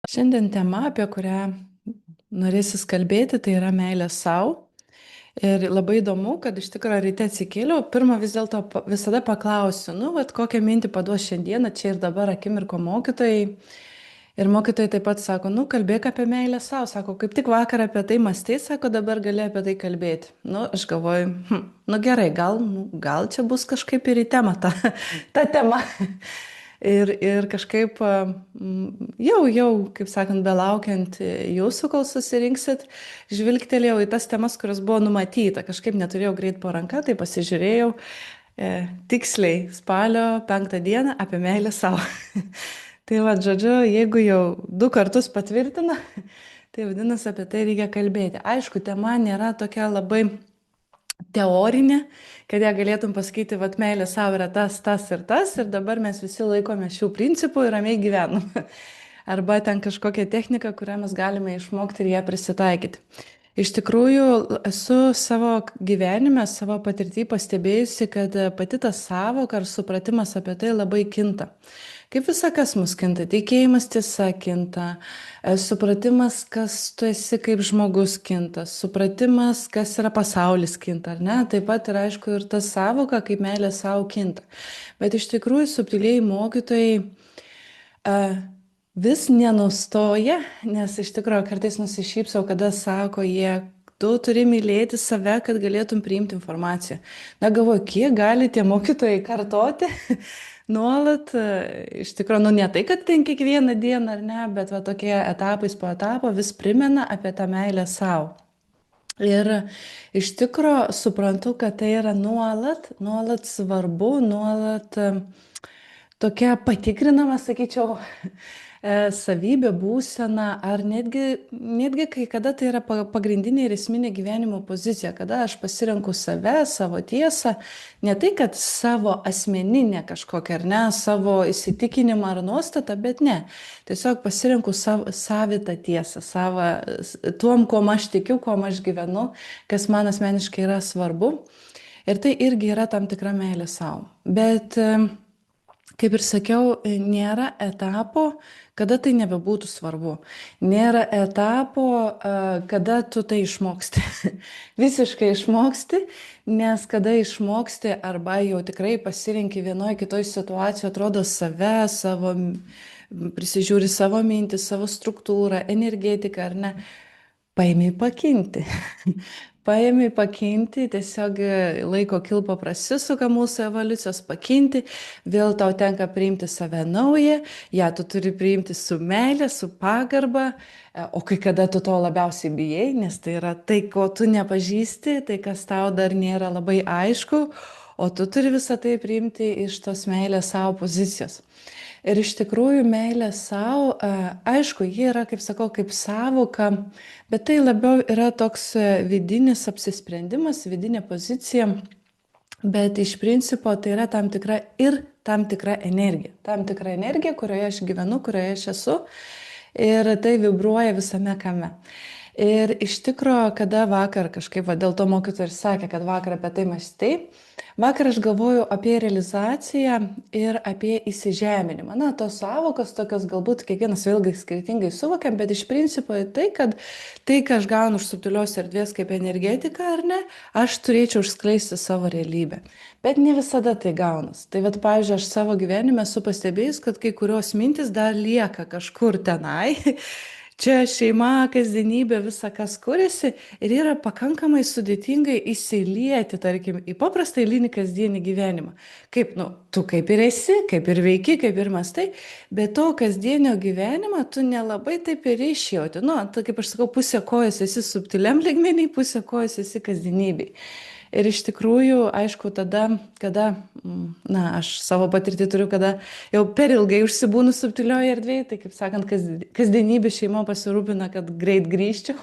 Šiandien tema, apie kurią norėsis kalbėti, tai yra meilė savo. Ir labai įdomu, kad iš tikrųjų ryte atsikėliau, pirmą vis dėlto visada paklausiu, nu, vat kokią mintį paduos šiandieną, čia ir dabar akimirko mokytojai. Ir mokytojai taip pat sako, nu, kalbėk apie meilę savo, sako, kaip tik vakar apie tai mąstei, sako, dabar gali apie tai kalbėti. Nu, aš galvoju, nu gerai, gal čia bus kažkaip ir į temą ta tema. Ir kažkaip jau, kaip sakant, belaukiant jūsų, kol susirinksit, žvilgtelėjau į tas temas, kurios buvo numatyta. Kažkaip neturėjau greit po ranka, tai pasižiūrėjau tiksliai spalio 5 dieną apie meilę savo. Tai va, žodžiu, jeigu jau 2 kartus patvirtina, tai vadinasi, apie tai reikia kalbėti. Aišku, tema nėra tokia labai teorinė, kad ją galėtum pasakyti, vat meilė savo yra tas ir dabar mes visi laikome šių principų ir ramiai gyvenam. Arba ten kažkokia technika, kurią mes galime išmokti ir ją prisitaikyti. Iš tikrųjų, esu savo gyvenime, savo patirtį pastebėjusi, kad pati ta sąvoka ar supratimas apie tai labai kinta. Kaip visa kas mus kinta, tikėjimas tiesa kinta, supratimas, kas tu esi kaip žmogus kinta, supratimas, kas yra pasaulis kinta, ar ne? Taip pat ir aišku ir ta sąvoka, kaip meilė savo kinta. Bet iš tikrųjų subtiliai mokytojai vis nenustoja, nes iš tikrųjų kartais nusišypsau, kada sako jie, tu turi mylėti save, kad galėtum priimti informaciją. Na galvoju, kiek gali tie mokytojai kartoti nuolat, iš tikrųjų, nu ne tai, kad ten kiekvieną dieną ar ne, bet va tokie etapais po etapo vis primena apie tą meilę savo. Ir iš tikrųjų suprantu, kad tai yra nuolat svarbu, nuolat tokia patikrinama, sakyčiau, savybė, būsena, ar netgi kai kada tai yra pagrindinė ir esminė gyvenimo pozicija, kada aš pasirenku save, savo tiesą, ne tai, kad savo asmeninę kažkokią, ar ne, savo įsitikinimą ar nuostatą, bet ne, tiesiog pasirenku savitą tiesą, tuom, kuo aš tikiu, kuo aš gyvenu, kas man asmeniškai yra svarbu. Ir tai irgi yra tam tikra meilė savo. Bet kaip ir sakiau, nėra etapo, kada tai nebebūtų svarbu. Nėra etapo, kada tu tai išmoksti. Visiškai išmoksti, nes kada išmoksti arba jau tikrai pasirinki vienoje kitoje situacijoje, atrodo save, prisižiūri savo mintį, savo struktūrą, energetiką ar ne, paėmė pakinti. Paėmė pakinti, tiesiog laiko kilpa prasisuka mūsų evoliucijos pakinti, vėl tau tenka priimti save naują, ją tu turi priimti su meilė, su pagarba, o kai kada tu to labiausiai bijai, nes tai yra tai, ko tu nepažįsti, tai kas tau dar nėra labai aišku, o tu turi visą tai priimti iš tos meilės savo pozicijos. Ir iš tikrųjų meilė savo, aišku, ji yra, kaip sakau, kaip sąvoka, bet tai labiau yra toks vidinis apsisprendimas, vidinė pozicija, bet iš principo tai yra tam tikra energija. Tam tikra energija, kurioje aš gyvenu, kurioje aš esu ir tai vibruoja visame kame. Ir iš tikrųjų, kada vakar kažkaip, dėl to mokytojas ir sakė, kad vakar apie tai mąstai, vakar aš galvoju apie realizaciją ir apie įsižeminimą. Na, tos sąvokos tokios galbūt kiekvienas vėlgi skirtingai suvokiam, bet iš principo tai, kad tai, ką aš gaunu iš subtilios erdvės kaip energetika, ar ne, aš turėčiau išskleisti savo realybę. Bet ne visada tai gaunas. Tai vat, pavyzdžiui, aš savo gyvenime esu pastebėjus, kad kai kurios mintis dar lieka kažkur tenai. Čia šeima, kasdienybė, visa kas kuriasi ir yra pakankamai sudėtingai įsilieti, tarkim, į paprastą eilinį kasdienį gyvenimą. Kaip, tu kaip ir esi, kaip ir veiki, kaip ir mąstai, bet to kasdienio gyvenimą tu nelabai taip ir išjauti. Tai kaip aš sakau, pusė kojas esi subtiliam lygmenį, pusė kojas esi kasdienybei. Ir iš tikrųjų, aišku, tada, kada, aš savo patirtį turiu, kada jau per ilgai užsibūnu subtilioje erdvėje, tai kaip sakant, kasdienybė šeima pasirūpina, kad greit grįžčiau.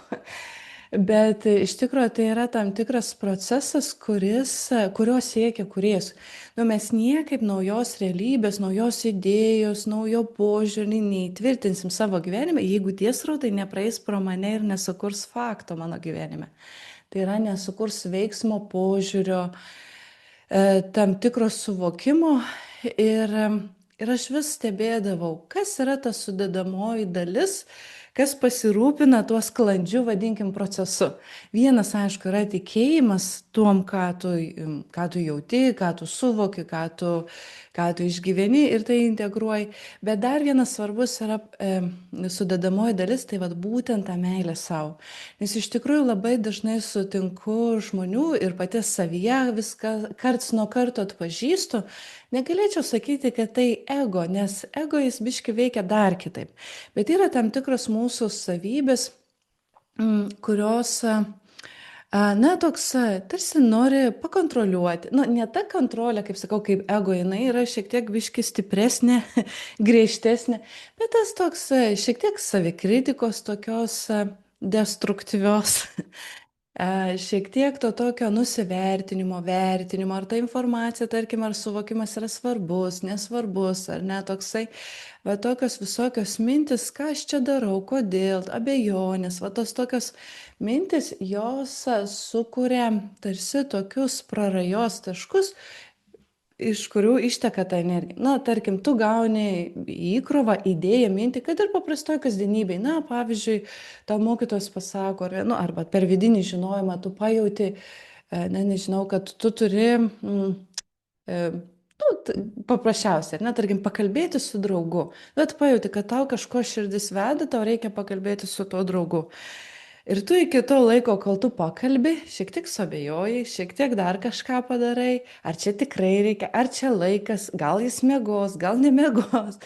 Bet iš tikrųjų tai yra tam tikras procesas, kurio siekia kūrėjas. Mes niekaip naujos realybės, naujos idėjos, naujo požiūrį neįtvirtinsim savo gyvenime, jeigu tie srautai nepraeis pro mane ir nesukurs fakto mano gyvenime. Tai yra nesukurs veiksmo požiūrio, tam tikro suvokimo ir Ir aš vis stebėdavau, kas yra ta sudedamoji dalis, kas pasirūpina tuo sklandžiu, vadinkim, procesu. Vienas, aišku, yra tikėjimas tuom, ką tu jauti, ką tu suvoki, ką tu išgyveni ir tai integruoji. Bet dar vienas svarbus yra sudedamoji dalis, tai vat būtent ta meilė savo. Nes iš tikrųjų labai dažnai sutinku žmonių ir pati savyje viską karts nuo karto atpažįstu. Negalėčiau sakyti, kad tai ego, nes ego jis biški veikia dar kitaip. Bet yra tam tikros mūsų savybės, kurios, na, toks, tarsi nori pakontroliuoti. Nu, ne ta kontrolė, kaip sakau, kaip ego, jinai yra šiek tiek biški stipresnė, griežtesnė, bet tas toks šiek tiek savikritikos, tokios destruktyvios. Šiek tiek to tokio nusivertinimo, vertinimo, ar ta informacija, tarkim, ar suvokimas yra svarbus, nesvarbus, ar ne toksai, va tokios visokios mintis, ką aš čia darau, kodėl, abejonės, va tos tokios mintis, jos sukuria tarsi tokius prarajos taškus, iš kurių išteka ta energija. Na, tarkim, tu gauni įkrovą, idėją, mintį, kad ir paprastoje kasdienybėje. Na, pavyzdžiui, tau mokytojas pasako, nu, arba per vidinį žinojimą tu pajauti, nežinau, kad tu turi, nu, paprasčiausiai, ar ne, tarkim, pakalbėti su draugu. Bet pajauti, kad tau kažko širdis veda, tau reikia pakalbėti su tuo draugu. Ir tu iki to laiko, kol tu pakalbi, šiek tiek suabejoji, šiek tiek dar kažką padarai, ar čia tikrai reikia, ar čia laikas, gal jis miegos, gal nemiegos.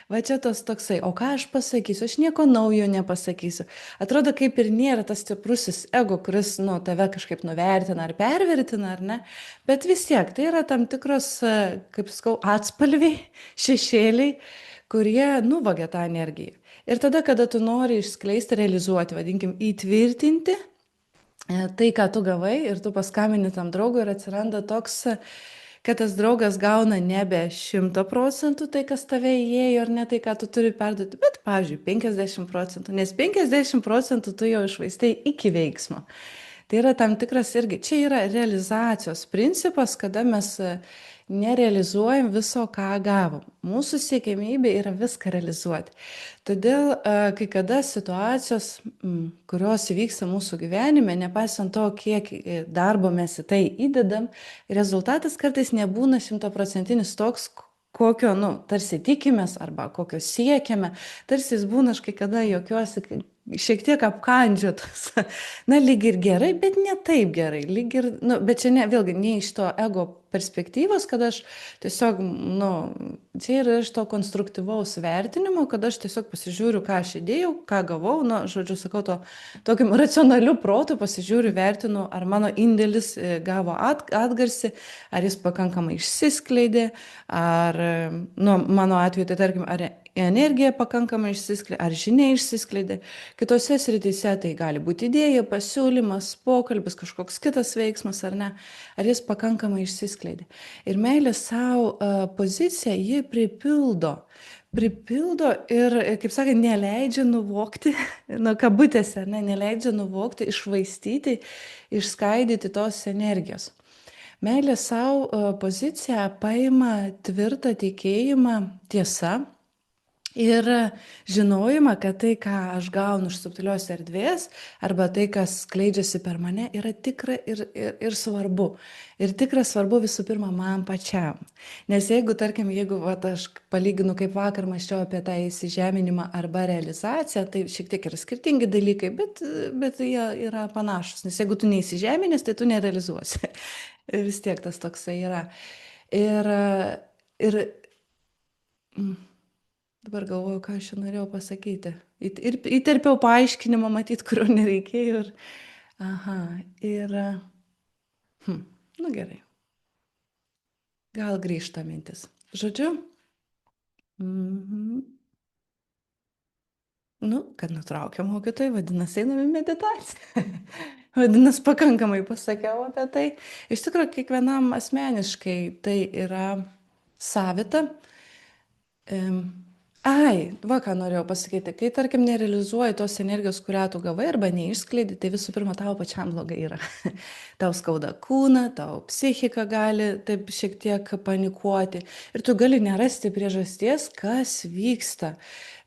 Va čia tas toksai, o ką aš pasakysiu, aš nieko naujo nepasakysiu. Atrodo, kaip ir nėra tas stiprusis ego, kuris, nu, tave kažkaip nuvertina ar pervertina, ar ne. Bet vis tiek, tai yra tam tikros, kaip sakau, atspalviai, šešėliai, kurie nuvagia tą energiją. Ir tada, kada tu nori išskleisti, realizuoti, vadinkim, įtvirtinti tai, ką tu gavai ir tu paskambini tam draugui ir atsiranda toks, kad tas draugas gauna nebe 100% tai, kas tave įėjo, ar ne tai, ką tu turi perduoti, bet, pavyzdžiui, 50%, nes 50% tu jau išvaistai iki veiksmo. Tai yra tam tikras irgi, čia yra realizacijos principas, kada mes nerealizuojam viso, ką gavom. Mūsų siekiamybė yra viską realizuoti. Todėl kai kada situacijos, kurios įvyksta mūsų gyvenime, nepaisant to, kiek darbo mes į tai įdedam, rezultatas kartais nebūna 100% toks, kokio, nu, tarsi tikimės arba kokio siekiame. Tarsi jis būna, aš kai kada juokiuosi, šiek tiek apkandžiotas. Na, lyg ir gerai, bet ne taip gerai. Lyg ir, nu, bet čia ne, vėlgi, ne iš to ego perspektyvos, kad aš tiesiog, nu, čia yra iš to konstruktyvaus vertinimo, kad aš tiesiog pasižiūriu, ką aš įdėjau, ką gavau, nu, žodžiu, sakau, tokiam racionaliu protu pasižiūriu, vertinu, ar mano indėlis gavo atgarsį, ar jis pakankamai išsiskleidė, ar, nu, mano atveju, tai tarkim, ar energija pakankamai išsiskleidė, ar žinia išsiskleidė. Kitose srityse tai gali būti idėja, pasiūlymas, pokalbis, kažkoks kitas veiksmas, ar ne, ar jis pakankamai išsiskleidė. Ir meilė savo pozicija, ji pripildo ir, kaip sakant, neleidžia nuvokti, nuo kabutėse, ne, neleidžia nuvokti, išvaistyti, išskaidyti tos energijos. Meilė savo pozicija paima tvirtą tikėjimą tiesa. Ir žinojimą, kad tai, ką aš gaunu iš subtilios erdvės, arba tai, kas skleidžiasi per mane, yra tikra ir svarbu. Ir tikra svarbu visų pirma man pačiam. Nes jeigu, tarkim, vat, aš palyginu, kaip vakar mąsčiau apie tą įsižeminimą arba realizaciją, tai šiek tiek yra skirtingi dalykai, bet jie yra panašus. Nes jeigu tu neįsižeminęs, tai tu nerealizuosi. Vis tiek tas toksai yra. Ir dabar galvoju, ką aš čia norėjau pasakyti. Ir įterpiau paaiškinimą, matyt, kurio nereikėjo. Nu gerai. Gal grįžta mintis. Žodžiu, nu, kad nutraukė mokytojai, vadinasi, einame į meditaciją. Vadinasi, pakankamai pasakiau apie tai. Iš tikrųjų, kiekvienam asmeniškai tai yra savita. Ai, va ką norėjau pasakyti. Kai, tarkim, nerealizuoji tos energijos, kurią tu gavai arba neišskleidi, tai visų pirma, tau pačiam blogai yra. Tau skauda kūną, tau psichika gali taip šiek tiek panikuoti ir tu gali nerasti priežasties, kas vyksta.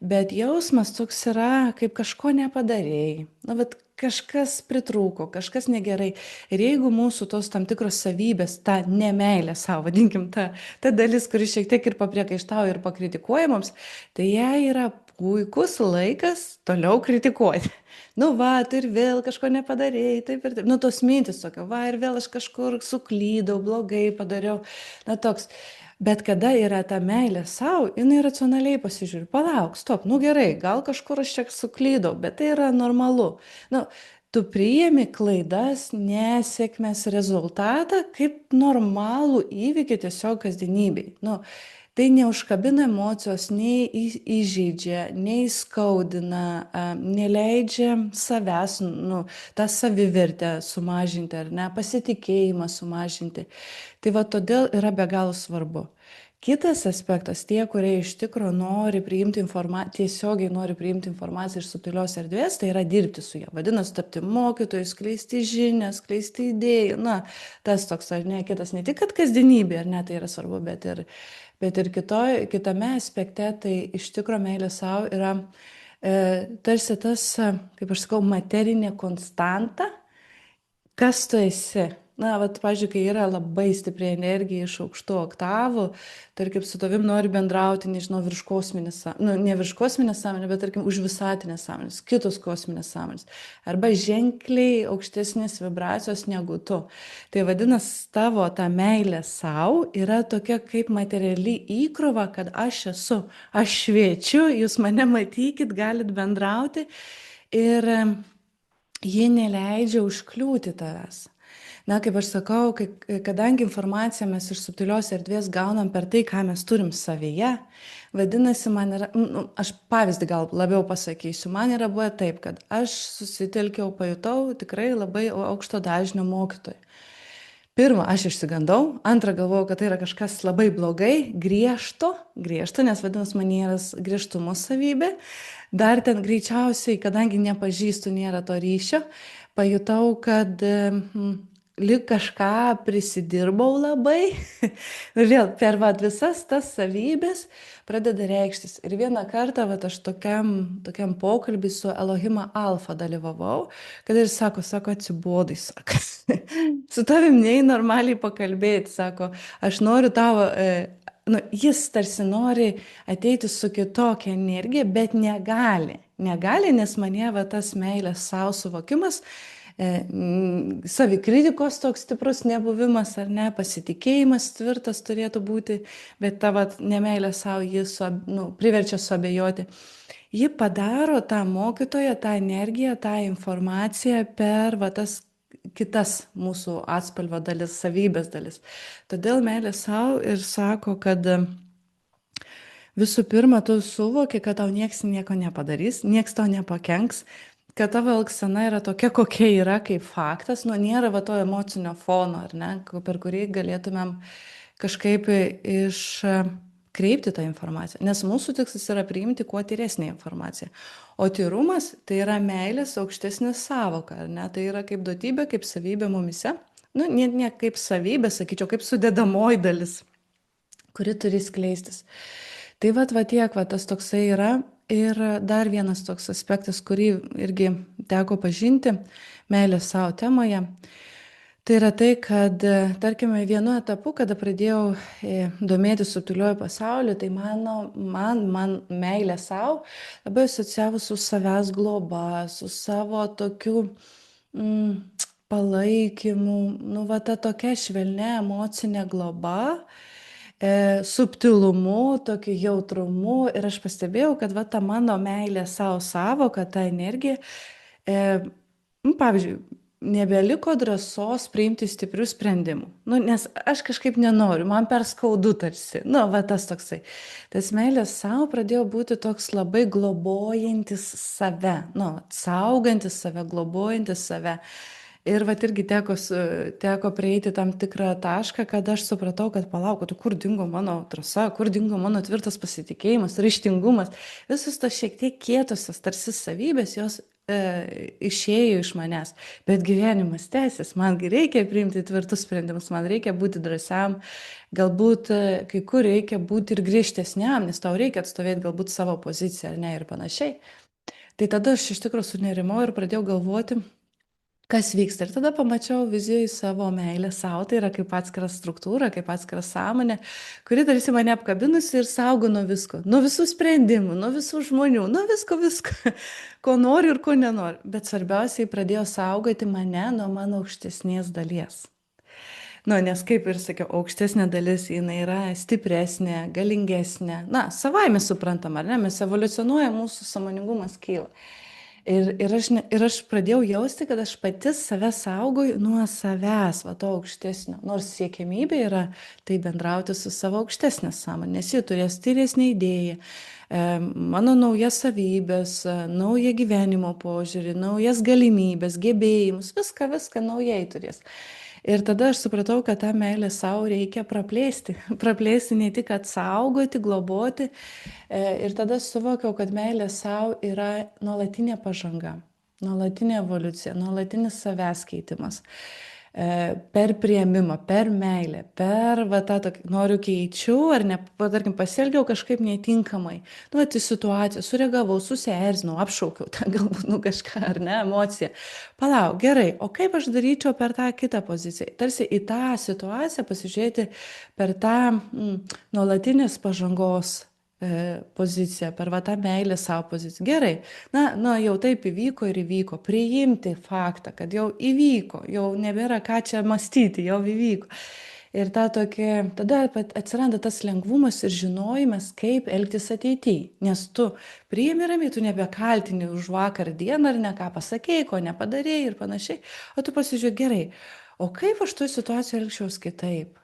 Bet jausmas toks yra, kaip kažko nepadarėjai. Na, bet kažkas pritrūko, kažkas negerai. Ir jeigu mūsų tos tam tikros savybės, ta nemeilė savo, vadinkim, ta dalis, kuri šiek tiek ir papriekaištauja ir pakritikuoja mums, tai jai yra puikus laikas toliau kritikuoti. Nu va, tu ir vėl kažko nepadarėjai, taip ir taip. Nu tos mintis tokio, va ir vėl aš kažkur suklydau, blogai padariau. Na toks. Bet kada yra ta meilė savo, jinai racionaliai pasižiūri, palauk, stop, nu gerai, gal kažkur aš čia suklydau, bet tai yra normalu. Nu, tu priimi klaidas, nesėkmės rezultatą kaip normalų įvykį tiesiog kasdienybei. Nu, tai neužkabina emocijos, nei įžeidžia, nei skaudina, neleidžia savęs, nu, tą savivertę sumažinti ar ne, pasitikėjimą sumažinti. Tai va todėl yra be galo svarbu. Kitas aspektas, tie, kurie iš tikro nori priimti informaciją, tiesiogiai nori priimti informaciją iš subtilios erdvės, tai yra dirbti su ją. Vadinasi, tapti mokytoju, skleisti žinias, skleisti idėjų. Na, tas toks, ar ne, kitas, ne tik, kad kasdienybė, ar ne, tai yra svarbu, bet ir kitame aspekte, tai iš tikro meilė savo yra tarsi tas, kaip aš sakau, materinė konstanta, kas tu esi. Na, vat, pavyzdžiui, kai yra labai stipri energija iš aukštų oktavų, tarkim, su tavim nori bendrauti, nežinau, virš kosminės sąmonės, nu, ne virš kosminės sąmonės, bet, tarkim, už visatinės sąmonės, kitos kosminės sąmonės, arba ženkliai aukštesnės vibracijos negu tu. Tai vadinasi, tavo ta meilė savo yra tokia kaip materiali įkrova, kad aš esu, aš šviečiu, jūs mane matykit, galit bendrauti ir ji neleidžia užkliūti tavęs. Na, kaip aš sakau, kadangi informaciją mes iš subtilios erdvės gaunam per tai, ką mes turim savyje, vadinasi, man yra, aš pavyzdį gal labiau pasakysiu, man yra buvę taip, kad aš susitelkiau, pajutau tikrai labai aukšto dažnio mokytojų. Pirma, aš išsigandau, antra, galvojau, kad tai yra kažkas labai blogai, griežto, nes vadinasi manieras griežtumo savybė. Dar ten greičiausiai, kadangi nepažįstu, nėra to ryšio, pajutau, kad lyg kažką prisidirbau labai. Ir vėl per visas tas savybės pradeda reikštis. Ir vieną kartą aš tokiam pokalbį su Elohima Alfa dalyvavau, kad ir sako, atsibodai, sako. Su tavim nei normaliai pakalbėti, sako, aš noriu tavo, jis tarsi nori ateiti su kitokia energija, bet negali. Negali, nes mane tas meilės savo suvokimas, savikritikos toks stiprus nebuvimas ar ne, pasitikėjimas tvirtas turėtų būti, bet ta nemeilė savo jį priverčia suabejoti. Ji padaro tą mokytoją, tą energiją, tą informaciją per tas kitas mūsų atspalvio dalis, savybės dalis. Todėl meilė savo ir sako, kad visų pirma, tu suvoki, kad tau nieks nieko nepadarys, nieks tau nepakenks, kad tavo elgsena yra tokia, kokia yra, kaip faktas, nėra to emocinio fono, ar ne, per kurį galėtumėm kažkaip iškreipti tą informaciją. Nes mūsų tikslas yra priimti kuo tyresnę informaciją. O tyrumas tai yra meilės aukštesnė sąvoka, ar ne, tai yra kaip duotybė, kaip savybė mumise. Ne kaip savybė, sakyčiau, kaip sudedamoji dalis, kuri turi skleistis. Tai tiek, tas toksai yra. Ir dar vienas toks aspektas, kurį irgi teko pažinti meilės savo temoje, tai yra tai, kad, tarkime, vienu etapu, kada pradėjau domėtis subtiliuoju pasauliu, tai man meilė savo labai asocijavo su savęs globa, su savo tokiu palaikymu, ta tokia švelnia emocinė globa, subtilumu, tokiu jautrumu. Ir aš pastebėjau, kad ta mano meilė savo sąvoka, ta energija, pavyzdžiui, nebeliko drąsos priimti stiprių sprendimų. Nes aš kažkaip nenoriu, man per skaudu tarsi. Tas toksai. Tas meilės savo pradėjo būti toks labai globojantis save, saugantis save, globojantis save. Ir vat irgi teko prieiti tam tikrą tašką, kad aš supratau, kad palauk, tu kur dingo mano drąsa, kur dingo mano tvirtas pasitikėjimas, ryžtingumas. Visos tos šiek tiek kietosios tarsi savybės, jos išėjo iš manęs. Bet gyvenimas tęsis, mangi reikia priimti tvirtus sprendimus, man reikia būti drąsiam, galbūt kai kur reikia būti ir griežtesniam, nes tau reikia atstovėti galbūt savo poziciją, ar ne, ir panašiai. Tai tada aš iš tikrųjų sunerimau ir pradėjau galvoti, kas vyksta. Ir tada pamačiau vizijoje savo meilę savo, tai yra kaip atskira struktūra, kaip atskira sąmonė, kuri tarsi mane apkabinusi ir saugo nuo visko, nuo visų sprendimų, nuo visų žmonių, nuo visko, visko, ko noriu ir ko nenoriu. Bet svarbiausiai pradėjo saugoti mane nuo mano aukštesnės dalies. Nu, nes kaip ir sakiau, aukštesnė dalis jinai yra stipresnė, galingesnė. Na, savaime suprantama, ar ne? Mes evoliucionuojam, mūsų sąmoningumas kyla. Ir aš pradėjau jausti, kad aš pati save saugoju nuo savęs, va to aukštesnio. Nors siekiamybė yra tai bendrauti su savo aukštesnė sąmonė, nes ji turės tyresnį idėją, mano naujas savybės, naują gyvenimo požiūrį, naujas galimybės, gebėjimus, viską naujai turės. Ir tada aš supratau, kad tą meilę savo reikia praplėsti. Praplėsti ne tik atsaugoti, globoti. Ir tada suvokiau, kad meilė savo yra nuolatinė pažanga, nuolatinė evoliucija, nuolatinis savęs keitimas. Per priėmimą, per meilę, per va tą tokį, noriu keičiu, ar ne, tarkim, pasielgiau kažkaip netinkamai. Nu, į situaciją, sureagavau, susierzinau, apšaukiau, ten galbūt, nu, kažką, ar ne, emociją. Palauk, gerai, o kaip aš daryčiau per tą kitą poziciją? Tarsi į tą situaciją pasižiūrėti per tą nuolatinės pažangos poziciją, per va tą meilę savo poziciją. Gerai, na, jau taip įvyko ir įvyko. Priimti faktą, kad jau įvyko, jau nebėra ką čia mąstyti, jau įvyko. Ir tada atsiranda tas lengvumas ir žinojimas, kaip elgtis ateityje. Nes tu priimi ramiai, tu nebekaltini už vakar dieną ar ne ką pasakėjai, ko nepadarėjai ir panašiai. O tu pasižiūrėk, gerai, o kaip aš toj situacijoje elgčiaus kitaip?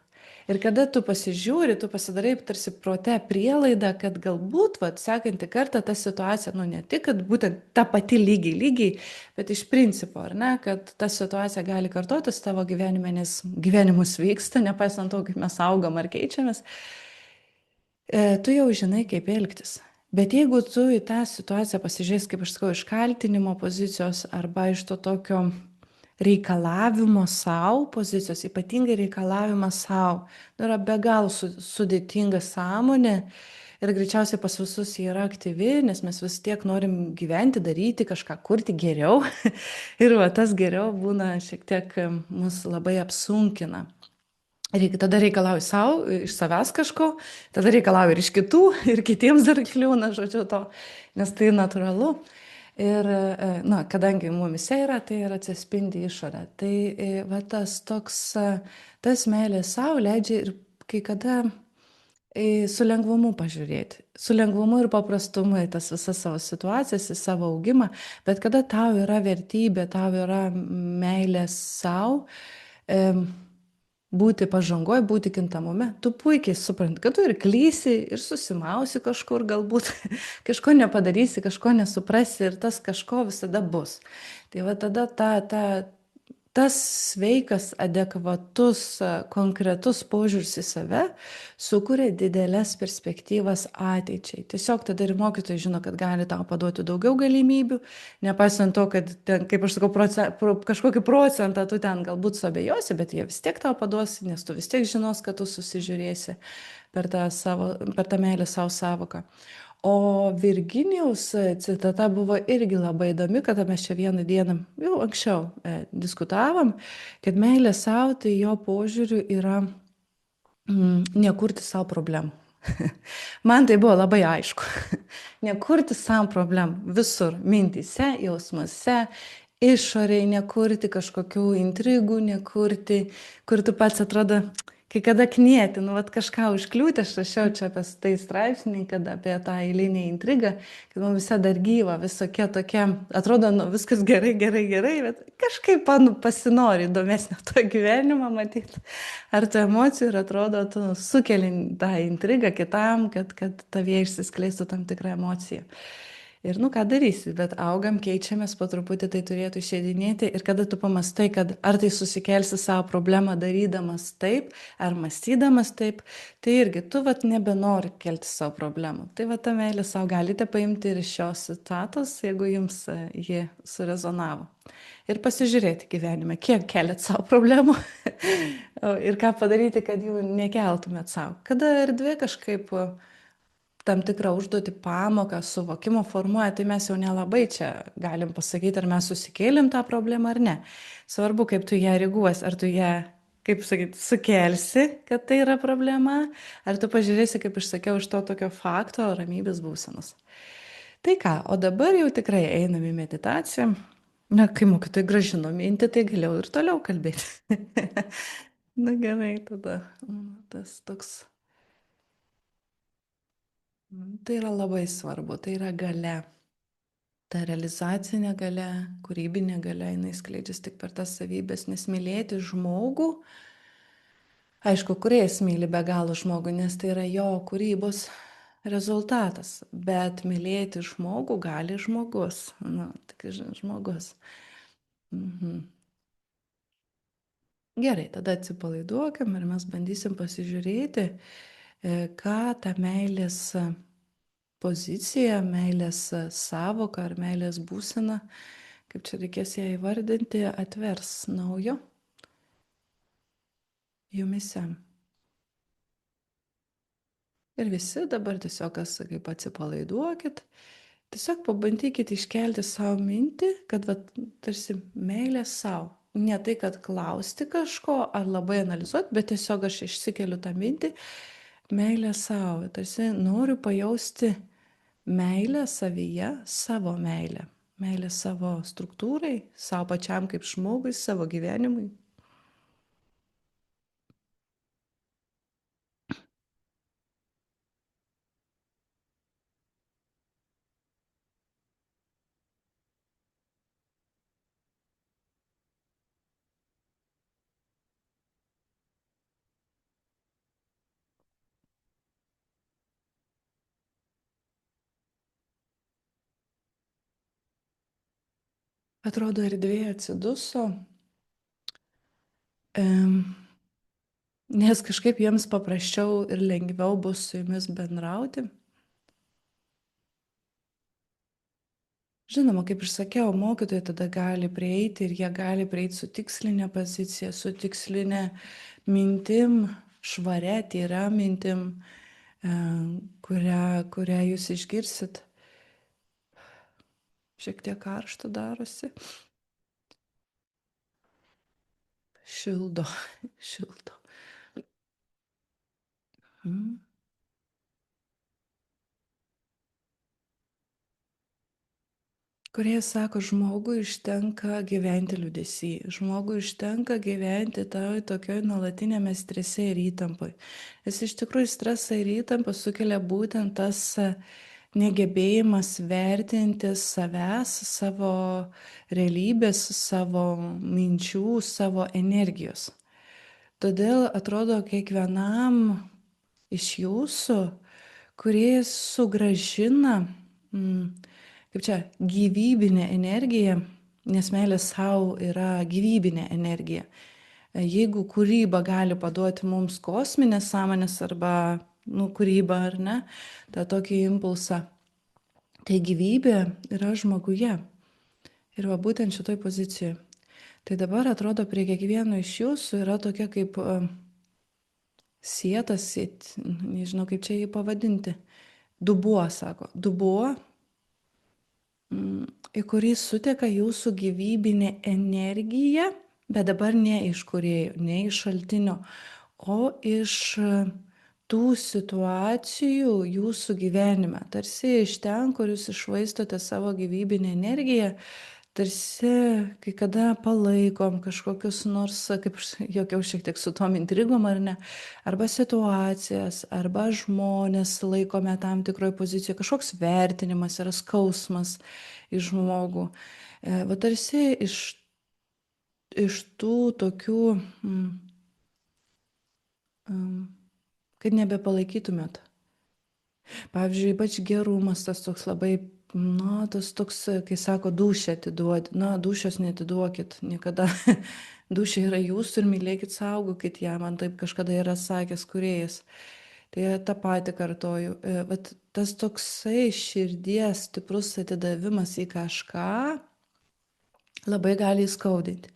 Ir kada tu pasižiūri, tu pasidarai tarsi prote prielaidą, kad galbūt, sekantį kartą ta situacija, ne tik, kad būtent ta pati lygiai, bet iš principo, ar ne, kad ta situacija gali kartotis tavo gyvenime, nes gyvenimus vyksta, nepaisant to, kaip mes augam ar keičiamės, tu jau žinai, kaip elgtis. Bet jeigu tu į tą situaciją pasižiūrės, kaip aš sakau, iš kaltinimo pozicijos arba iš to tokio reikalavimo savo pozicijos, ypatingai reikalavimas savo, yra be galo sudėtinga sąmonė ir greičiausiai pas visus jie yra aktyvi, nes mes vis tiek norim gyventi, daryti, kažką kurti geriau. Ir tas geriau būna šiek tiek mus labai apsunkina. Tada reikalauju savo, iš savęs kažko, tada reikalauju ir iš kitų, ir kitiems dar kliūna, žodžiu, to, nes tai natūralu. Ir, kadangi mumise yra, tai ir atsispindi išorę. Tai tas meilė savo leidžia ir kai kada su lengvumu pažiūrėti. Su lengvumu ir paprastumu į tas visas savo situacijas, į savo augimą. Bet kada tau yra vertybė, tau yra meilė savo, būti pažangoje, būti kintamume, tu puikiai supranti, kad tu ir klysi, ir susimausi kažkur, galbūt kažko nepadarysi, kažko nesuprasi ir tas kažko visada bus. Tai tada tas sveikas, adekvatus, konkretus požiūris į save sukuria didelės perspektyvas ateičiai. Tiesiog tada ir mokytojai žino, kad gali tau paduoti daugiau galimybių, nepaisant to, kad ten, kaip aš sakau, kažkokį procentą tu ten galbūt suabejosi, bet jie vis tiek tau paduosi, nes tu vis tiek žinos, kad tu susižiūrėsi per tą meilę savo savoką. O Virginijaus citata buvo irgi labai įdomi, kada mes čia vieną dieną, jau anksčiau diskutavom, kad meilė savo, tai jo požiūriu yra nekurti savo problemų. Man tai buvo labai aišku. Nekurti savo problemų visur, mintyse, jausmuose, išoriai, nekurti kažkokių intrigų, nekurti, kur tu pats atrodo, kai kada knieti, kažką užkliūti, aš rašiau čia apie tai straipsnį, kad apie tą eilinę intrigą, kad man visada dar gyva, visokie tokie, atrodo, viskas gerai, bet kažkaip pasinori įdomesnio to gyvenimo matyti, ar tų emocijų, ir atrodo, tu sukeli tą intrigą kitam, kad tavyje išsiskleistų tam tikrą emociją. Ir nu ką darysi, bet augam, keičiamės, po truputį tai turėtų išeidinėti. Ir kada tu pamastai, kad ar tai susikelsi savo problemą darydamas taip, ar mąstydamas taip, tai irgi tu vat nebenori kelti savo problemų. Tai va tą meilę savo galite paimti ir iš šios citatos, jeigu jums ji surezonavo. Ir pasižiūrėti gyvenime, kiek keliat savo problemų ir ką padaryti, kad jų nekeltumėt savo. Kada erdvė kažkaip tam tikrą užduotį, pamoką, suvokimo formuoja, tai mes jau nelabai čia galim pasakyti, ar mes susikėlėm tą problemą ar ne. Svarbu, kaip tu ją reaguosi, ar tu ją, kaip sakyti, sukelsi, kad tai yra problema, ar tu pažiūrėsi, kaip išsakiau, iš to tokio fakto ramybės būsenos. Tai ką, o dabar jau tikrai einam į meditaciją. Na, kai mokytojai gražino mintį, tai galėjau ir toliau kalbėti. Na gerai, tada tas toks. Tai yra labai svarbu, tai yra galia. Ta realizacinė galia, kūrybinė galia, jinai skleidžiasi tik per tas savybės, nes mylėti žmogų, aišku, kūrėjas myli be galo žmogų, nes tai yra jo kūrybos rezultatas, bet mylėti žmogų gali žmogus, nu, tik žmogus. Mhm. Gerai, tada atsipalaiduokim ir mes bandysim pasižiūrėti, ką ta meilės pozicija, meilės savoka ar meilės būsena, kaip čia reikės ją įvardinti, atvers naujo jumise. Ir visi dabar tiesiog, kas kaip atsipalaiduokit, tiesiog pabandykit iškelti savo mintį, kad vat, tarsi meilė savo. Ne tai, kad klausti kažko ar labai analizuoti, bet tiesiog aš išsikeliu tą mintį, meilė savo. Tarsi noriu pajausti meilę savyje, savo meilę. Meilę savo struktūrai, savo pačiam kaip žmogui, savo gyvenimui. Atrodo, erdvė atsiduso, nes kažkaip jiems paprasčiau ir lengviau bus su jumis bendrauti. Žinoma, kaip ir sakiau, mokytojai tada gali prieiti ir jie gali prieiti su tikslinė pozicija, su tikslinė mintim, švaria, tyra mintim, kurią jūs išgirsit. Šiek tiek karšta darosi. Šildo, šildo. Mm. Kurie sako, žmogui užtenka gyventi liūdėsy, žmogui užtenka gyventi toj tokioj nuolatinėme strese ir įtampoj. Nes iš tikrųjų stresą ir įtampą sukelia būtent tas negebėjimas vertinti savęs, savo realybės, savo minčių, savo energijos. Todėl atrodo kiekvienam iš jūsų, kurie sugražina, kaip čia, gyvybinė energija, nes meilė savo yra gyvybinė energija. Jeigu kūryba gali paduoti mums kosminės sąmonės arba, nu, kūryba ar ne, tą tokį impulsą, tai gyvybė yra žmoguje. Ir va būtent šitoj pozicijoje. Tai dabar atrodo prie kiekvieno iš jūsų yra tokia kaip sietas, nežinau kaip čia jį pavadinti, dubuo, sako, dubuo, į kurį suteka jūsų gyvybinė energija, bet dabar ne iš kūrėjo, ne iš šaltinio, o iš tų situacijų jūsų gyvenime. Tarsi iš ten, kur jūs išvaistote savo gyvybinę energiją, tarsi kai kada palaikom kažkokius nors, kaip aš juokiau šiek tiek su tom intrigom ar ne, arba situacijas, arba žmonės laikome tam tikroj pozicijoje, kažkoks vertinimas yra skausmas į žmogų. Va tarsi iš tų tokių, kad nebepalaikytumėt. Pavyzdžiui, ypač gerumas tas toks labai nu, tas toks, kai sako, dūšią atiduodi. Na, dūšios neatiduokit niekada. Dūšia yra jūsų ir mylėkit, saugokit ją. Man taip kažkada yra sakęs kūrėjas. Tai tą patį kartoju. Vat tas toksai širdies stiprus atidavimas į kažką labai gali įskaudinti.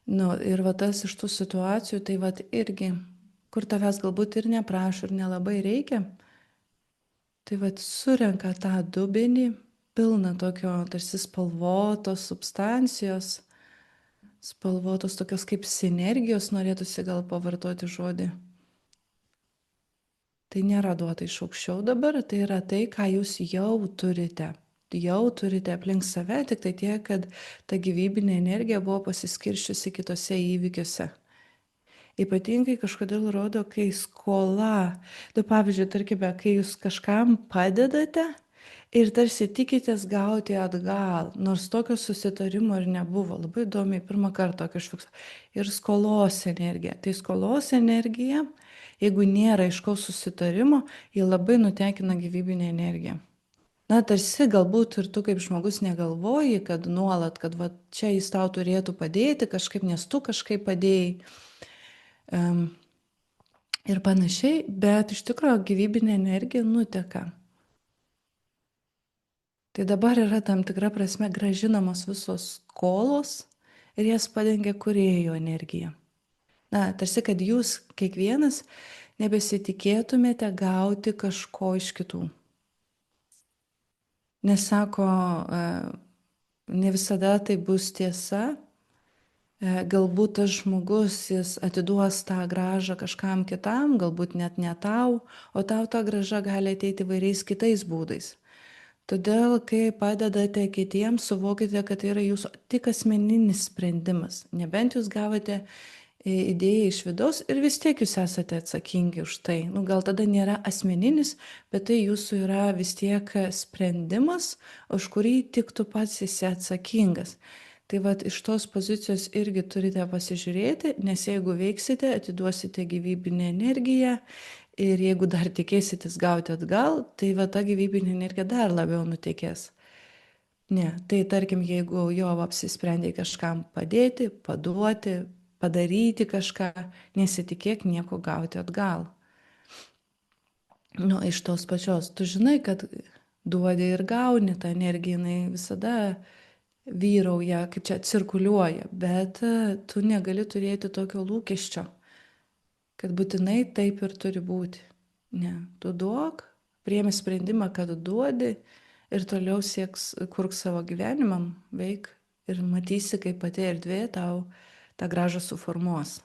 Nu, ir va tas iš tų situacijų, tai va irgi, kur tavęs galbūt ir neprašo, ir nelabai reikia, tai va surenka tą dubenį, pilną tokio tarsi spalvotos substancijos, spalvotos tokios kaip sinergijos, norėtųsi gal pavartoti žodį. Tai nėra duota iš aukščiau dabar, tai yra tai, ką jūs jau turite. Jau turite aplink save, tik tai tiek, kad ta gyvybinė energija buvo pasiskirščiusi kitose įvykiuose. Ypatingai kažkodėl rodo, kai skola, tu pavyzdžiui, tarkime, kai jūs kažkam padedate ir tarsi tikitės gauti atgal, nors tokio susitarimo ir nebuvo. Labai įdomiai, pirmą kartą kažkoks. Ir skolos energija. Tai skolos energija, jeigu nėra aiškaus susitarimo, ji labai nutekina gyvybinę energiją. Na, tarsi galbūt ir tu kaip žmogus negalvoji, kad nuolat, kad va, čia jis tau turėtų padėti kažkaip, nes tu kažkaip padėjai. Ir panašiai, bet iš tikrųjų gyvybinė energija nuteka. Tai dabar yra tam tikra prasme gražinamos visos skolos ir jas padengia kūrėjo energija. Na, tarsi, kad jūs kiekvienas nebesitikėtumėte gauti kažko iš kitų. Nes sako, ne visada tai bus tiesa. Galbūt tas žmogus, jis atiduos tą grąžą kažkam kitam, galbūt net ne tau, o tau ta grąža gali ateiti įvairiais kitais būdais. Todėl, kai padedate kitiems, suvokite, kad tai yra jūsų tik asmeninis sprendimas. Nebent jūs gavote idėją iš vidaus ir vis tiek jūs esate atsakingi už tai. Nu, gal tada nėra asmeninis, bet tai jūsų yra vis tiek sprendimas, už kurį tik tu pats esi atsakingas. Tai vat iš tos pozicijos irgi turite pasižiūrėti, nes jeigu veiksite, atiduosite gyvybinę energiją ir jeigu dar tikėsitės gauti atgal, tai va ta gyvybinė energija dar labiau nutekės. Ne, tai tarkim, jeigu jo apsisprendė kažkam padėti, paduoti, padaryti kažką, nesitikėk nieko gauti atgal. Nu, iš tos pačios, tu žinai, kad duodi ir gauni, ta energija, jinai visada vyrauja, kaip čia cirkuliuoja, bet tu negali turėti tokio lūkesčio, kad būtinai taip ir turi būti. Ne, tu duok, priemi sprendimą, kad duodi ir toliau sieks, kurk savo gyvenimam, veik ir matysi, kaip pati erdvė tau tą grąžą suformuos.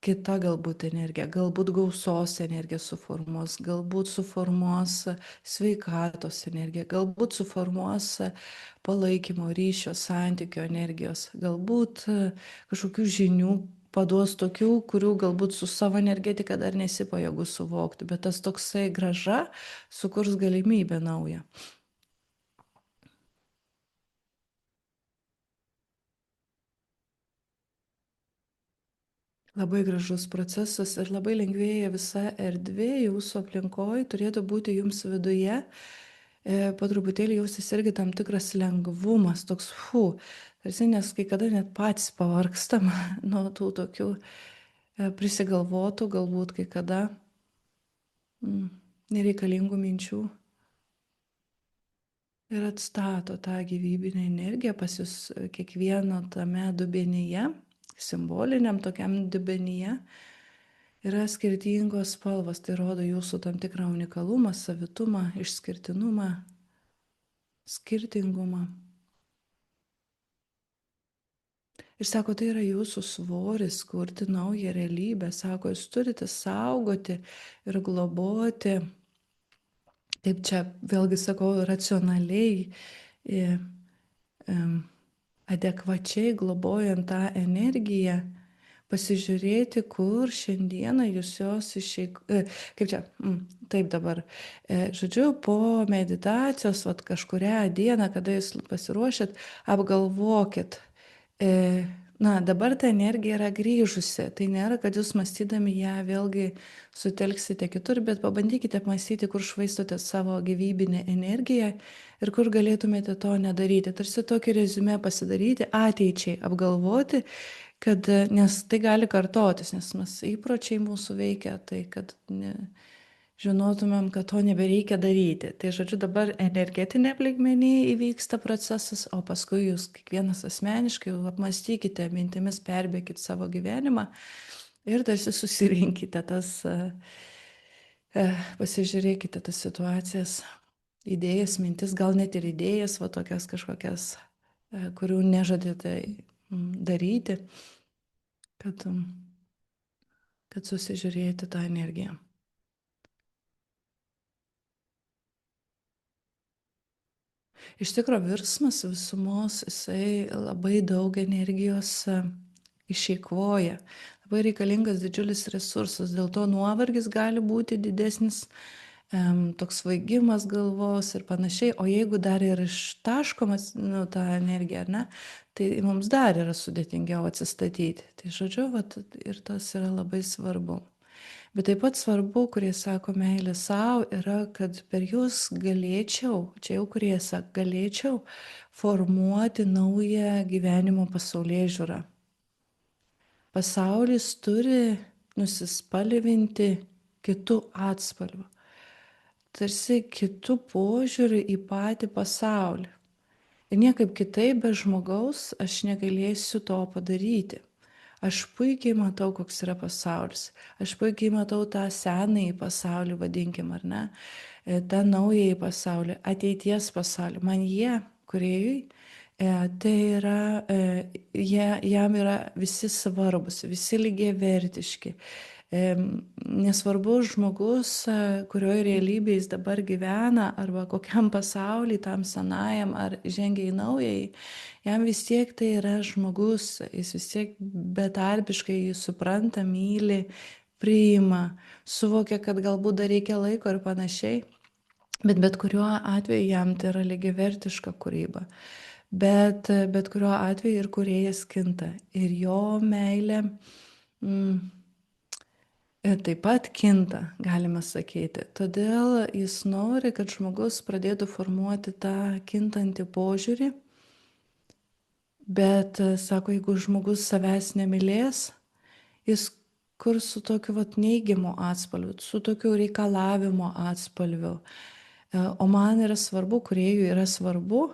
Kita galbūt energija, galbūt gausos energija suformuos, galbūt suformuos sveikatos energija, galbūt suformuos palaikymo ryšio, santykio energijos, galbūt kažkokių žinių paduos tokių, kurių galbūt su savo energetika dar nesi pajėgus suvokti, bet tas toksai grąža sukurs galimybę naują. Labai gražus procesas ir labai lengvėja visa erdvė jūsų aplinkoje, turėtų būti jums viduje, po truputėlį jausis irgi tam tikras lengvumas, toks tarsi, nes kai kada net patys pavargstam nuo tų tokių prisigalvotų, galbūt kai kada nereikalingų minčių. Ir atstato tą gyvybinę energiją pas jūs kiekvieno tame dubenyje, simboliniam tokiam dubenyje, yra skirtingos spalvos, tai rodo jūsų tam tikrą unikalumą, savitumą, išskirtinumą, skirtingumą. Ir sako, tai yra jūsų svoris kurti naują realybę, sako, jūs turite saugoti ir globoti, taip čia vėlgi sakau, racionaliai, adekvačiai globojant tą energiją, pasižiūrėti, kur šiandieną jūs jos kaip čia, taip dabar, žodžiu, po meditacijos, kažkurią dieną, kada jūs pasiruošit, apgalvokit, Na, dabar ta energija yra grįžusi. Tai nėra, kad jūs mąstydami ją vėlgi sutelksite kitur, bet pabandykite apmąstyti, kur švaistote savo gyvybinę energiją ir kur galėtumėte to nedaryti. Tarsi tokį rezumė pasidaryti, ateičiai apgalvoti, kad, nes tai gali kartotis, nes mes įpročiai mūsų veikia, tai kad ne, žinotumėm, kad to nebereikia daryti. Tai žodžiu, dabar energetinė lygmenį įvyksta procesas, o paskui jūs kiekvienas asmeniškai jau apmastykite, mintimis perbėkit savo gyvenimą ir tarsi susirinkite tas, pasižiūrėkite tas situacijas, idėjas, mintis, gal net ir idėjas, va tokias kažkokias, kurių nežadėte daryti, kad, kad susižiūrėti tą energiją. Iš tikro virsmas visumos, jisai labai daug energijos išeikvoja. Labai reikalingas didžiulis resursas, dėl to nuovargis gali būti didesnis, toks svaigimas galvos ir panašiai, o jeigu dar ir ištaškomas, nu, ta energija, ar ne, tai mums dar yra sudėtingiau atsistatyti. Tai žodžiu, vat, ir tas yra labai svarbu. Bet taip pat svarbu, kurie sako meilė savo, yra, kad per jūs galėčiau, čia jau kurie sako, galėčiau formuoti naują gyvenimo pasaulyježiūrą. Pasaulis turi nusispalvinti kitų atspalvių, tarsi kitų požiūrių į patį pasaulį. Ir niekaip kitaip be žmogaus aš negalėsiu to padaryti. Aš puikiai matau, koks yra pasaulis. Aš puikiai matau tą senąjį pasaulį, vadinkim, ar ne, tą naująjį pasaulį, ateities pasaulį. Man jie, kūrėjui, tai yra, jam yra visi svarbus, visi lygiavertiški. Nesvarbu žmogus, kurioje realybėje jis dabar gyvena, arba kokiam pasauliui, tam senajam, ar žengia į naująjį, jam vis tiek tai yra žmogus, jis vis tiek betarpiškai jį supranta, myli, priima, suvokia, kad galbūt dar reikia laiko ir panašiai, bet kuriuo atveju jam tai yra lygiavertiška kūryba. Bet kuriuo atveju ir kūrėjas kinta. Ir jo meilė taip pat kinta, galima sakyti. Todėl jis nori, kad žmogus pradėtų formuoti tą kintantį požiūrį. Bet, sako, jeigu žmogus savęs nemylės, jis kurs su tokiu vat neigiamu atspalviu, su tokiu reikalavimo atspalviu. O man yra svarbu, kūrėjui yra svarbu,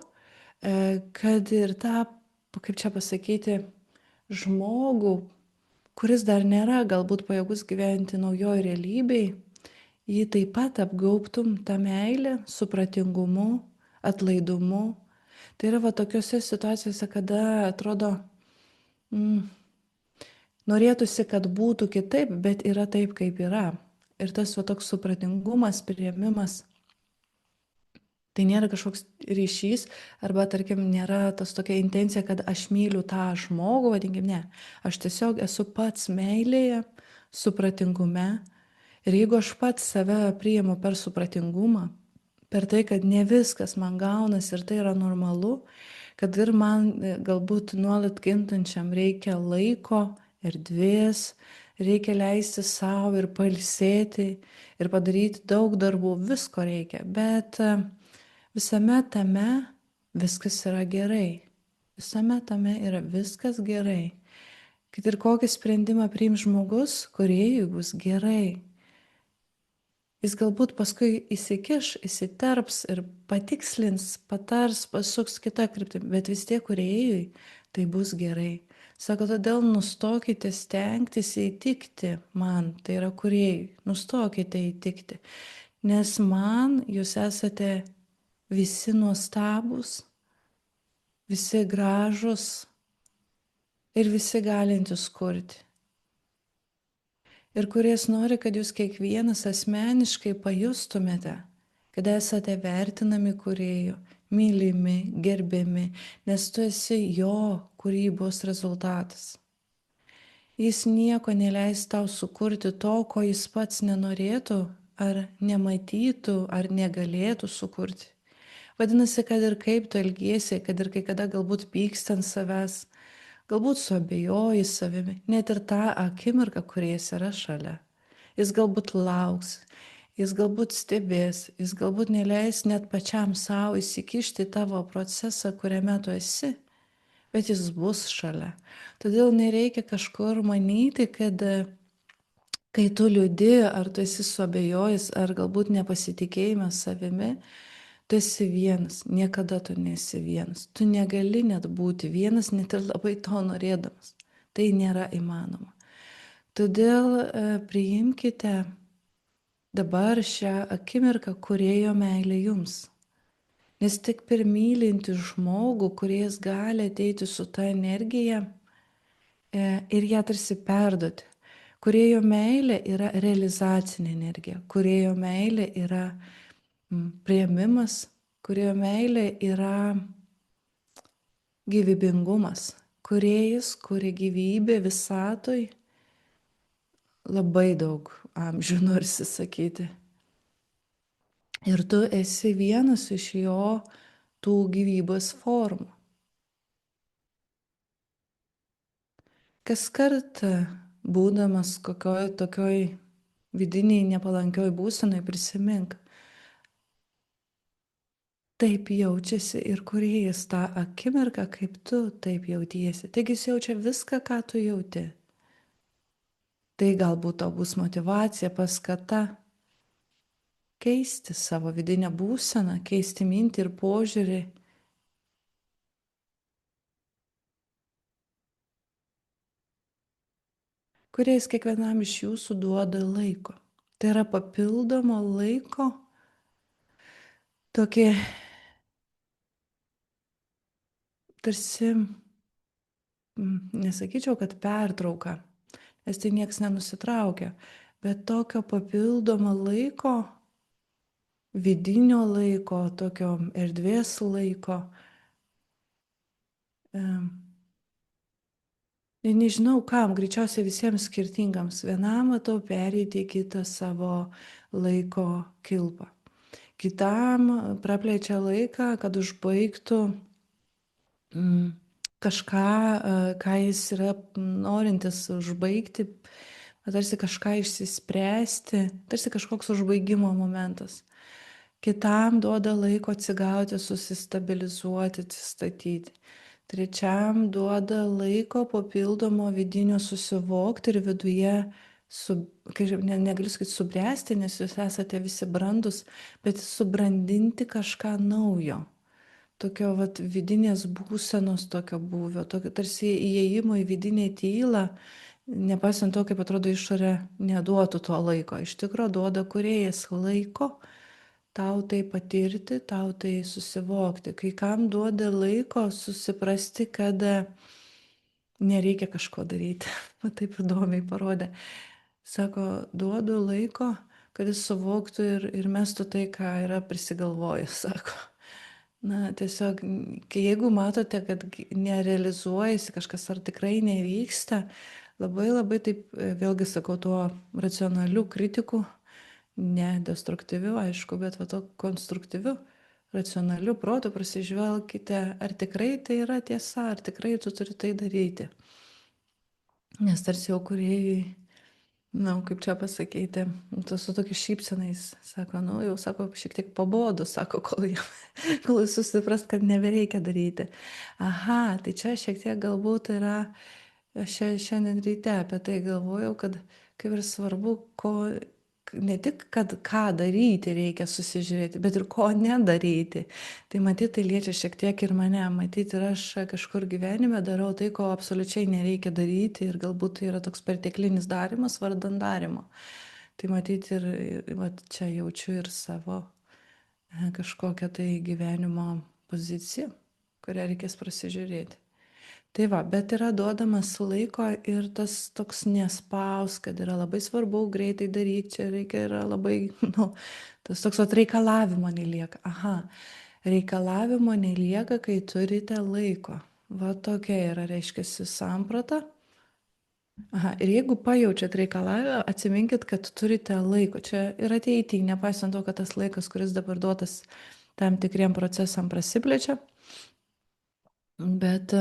kad ir tą, kaip čia pasakyti, žmogų, kuris dar nėra galbūt pajėgus gyventi naujoj realybėj, jį taip pat apgaubtum tą meilę, supratingumu, atlaidumu. Tai yra va tokiuose situacijose, kada atrodo, norėtųsi, kad būtų kitaip, bet yra taip, kaip yra. Ir tas va toks supratingumas, priėmimas, tai nėra kažkoks ryšys, arba, tarkim, nėra tas tokia intencija, kad aš myliu tą žmogų, vadinkim, ne. Aš tiesiog esu pats meilėje, supratingume. Ir jeigu aš pats save priimu per supratingumą, per tai, kad ne viskas man gaunas ir tai yra normalu, kad ir man galbūt nuolat kintančiam reikia laiko, erdvės, reikia leisti savo ir pailsėti ir padaryti daug darbų, visko reikia, bet visame tame viskas yra gerai. Visame tame yra viskas gerai. Kad ir kokį sprendimą priims žmogus, kūrėjui bus gerai. Jis galbūt paskui įsikiš, įsiterps ir patikslins, patars, pasuks kitą kryptį, bet vis tiek kūrėjui tai bus gerai. Sako, todėl nustokite stengtis įtikti man, tai yra kūrėjui, nustokite įtikti, nes man jūs esate visi nuostabūs, visi gražūs ir visi galintys kurti. Ir kuris nori, kad jūs kiekvienas asmeniškai pajustumėte, kad esate vertinami kūrėjų, mylimi, gerbiami, nes tu esi jo kūrybos rezultatas. Jis nieko neleis tau sukurti to, ko jis pats nenorėtų, ar nematytų, ar negalėtų sukurti. Vadinasi, kad ir kaip tu elgiesi, kad ir kai kada galbūt pyksti ant savęs, galbūt suabejoji savimi, net ir tą akimirką, kurie jis yra šalia. Jis galbūt lauks, jis galbūt stebės, jis galbūt neleis net pačiam savo įsikišti į tavo procesą, kuriame tu esi, bet jis bus šalia. Todėl nereikia kažkur manyti, kad kai tu liūdi, ar tu esi suabejojęs, ar galbūt nepasitikėjimas savimi, tu esi vienas, niekada tu nesi vienas. Tu negali net būti vienas, net ir labai to norėdamas. Tai nėra įmanoma. Todėl priimkite dabar šią akimirką kūrėjo meilę jums. Nes tik per mylintį žmogų, kuris gali ateiti su ta energija ir ją tarsi perduoti. Kūrėjo meilė yra realizacinė energija. Kūrėjo meilė yra priėmimas. Kūrėjo meilė yra gyvybingumas. Kūrėjas kuria gyvybę visatoj labai daug amžių, norisi sakyti. Ir tu esi vienas iš jo tų gyvybės formų. Kas kartą, būdamas kokioj tokioj vidiniai nepalankioj būsenai, prisimink, taip jaučiasi ir kūrėjas tą akimirką, kaip tu taip jautiesi. Taigi jis jaučia viską, ką tu jauti. Tai galbūt to bus motyvacija, paskata keisti savo vidinę būseną, keisti mintį ir požiūrį. Kuriais kiekvienam iš jūsų duoda laiko. Tai yra papildomo laiko, tokį tarsi, nesakyčiau, kad pertrauka, nes tai nieks nenusitraukia, bet tokio papildomo laiko, vidinio laiko, tokio erdvės laiko. Ir nežinau kam, greičiausiai visiems skirtingams. Vienam matau pereiti į kitą savo laiko kilpą. Kitam praplečia laiką, kad užbaigtų kažką, ką jis yra norintis užbaigti, tarsi kažką išsispręsti, tarsi kažkoks užbaigimo momentas. Kitam duoda laiko atsigauti, susistabilizuoti, atsistatyti. Trečiam duoda laiko papildomo vidinio susivokti ir viduje, negaliu sakyti subręsti, nes jūs esate visi brandus, bet subrandinti kažką naujo. Tokio vidinės būsenos tokio buvio, tokio tarsi įėjimo į vidinę tylą, nepaisant to, kaip atrodo išorė, neduotų to laiko. Iš tikrųjų duoda kūrėjas laiko tau tai patirti, tau tai susivokti. Kai kam duoda laiko susiprasti, kad nereikia kažko daryti. Va taip įdomiai parodė. Sako, duodu laiko, kad jis suvoktų ir mestų tai, ką yra prisigalvojęs, sako. Na, tiesiog, jeigu matote, kad nerealizuojasi kažkas ar tikrai nevyksta, labai labai taip, vėlgi sakau, tuo racionaliu kritiku, ne destruktyviu, aišku, bet va to konstruktyviu, racionaliu protu prasižvelkite, ar tikrai tai yra tiesa, ar tikrai tu turi tai daryti. Nes tarsi jau kūrėjai, kaip čia pasakyti, tu su tokiu šypsenais, sako, jau sako, šiek tiek pabodu, sako, kol jūs susiprast, kad nebereikia daryti. Aha, tai čia šiek tiek galbūt yra, šiandien ryte apie tai galvojau, kad kaip ir svarbu, ne tik, kad ką daryti reikia susižiūrėti, bet ir ko nedaryti. Tai matyti, tai liečia šiek tiek ir mane. Matyti, ir aš kažkur gyvenime darau tai, ko absoliučiai nereikia daryti ir galbūt tai yra toks perteklinis darimas vardan darimo. Tai matyti ir čia jaučiu ir savo kažkokią tai gyvenimo poziciją, kurią reikės prasižiūrėti. Tai va, bet yra duodamas laiko ir tas toks nespaus, kad yra labai svarbu greitai daryti, čia reikia yra labai, tas toks reikalavimo nelieka. Aha, reikalavimo nelieka, kai turite laiko. Va tokia yra, reiškia, samprata. Aha, ir jeigu pajaučiat reikalavimą, atsiminkit, kad turite laiko. Čia ir ateity, nepaisant to, kad tas laikas, kuris dabar duotas tam tikriem procesam prasiplečia, bet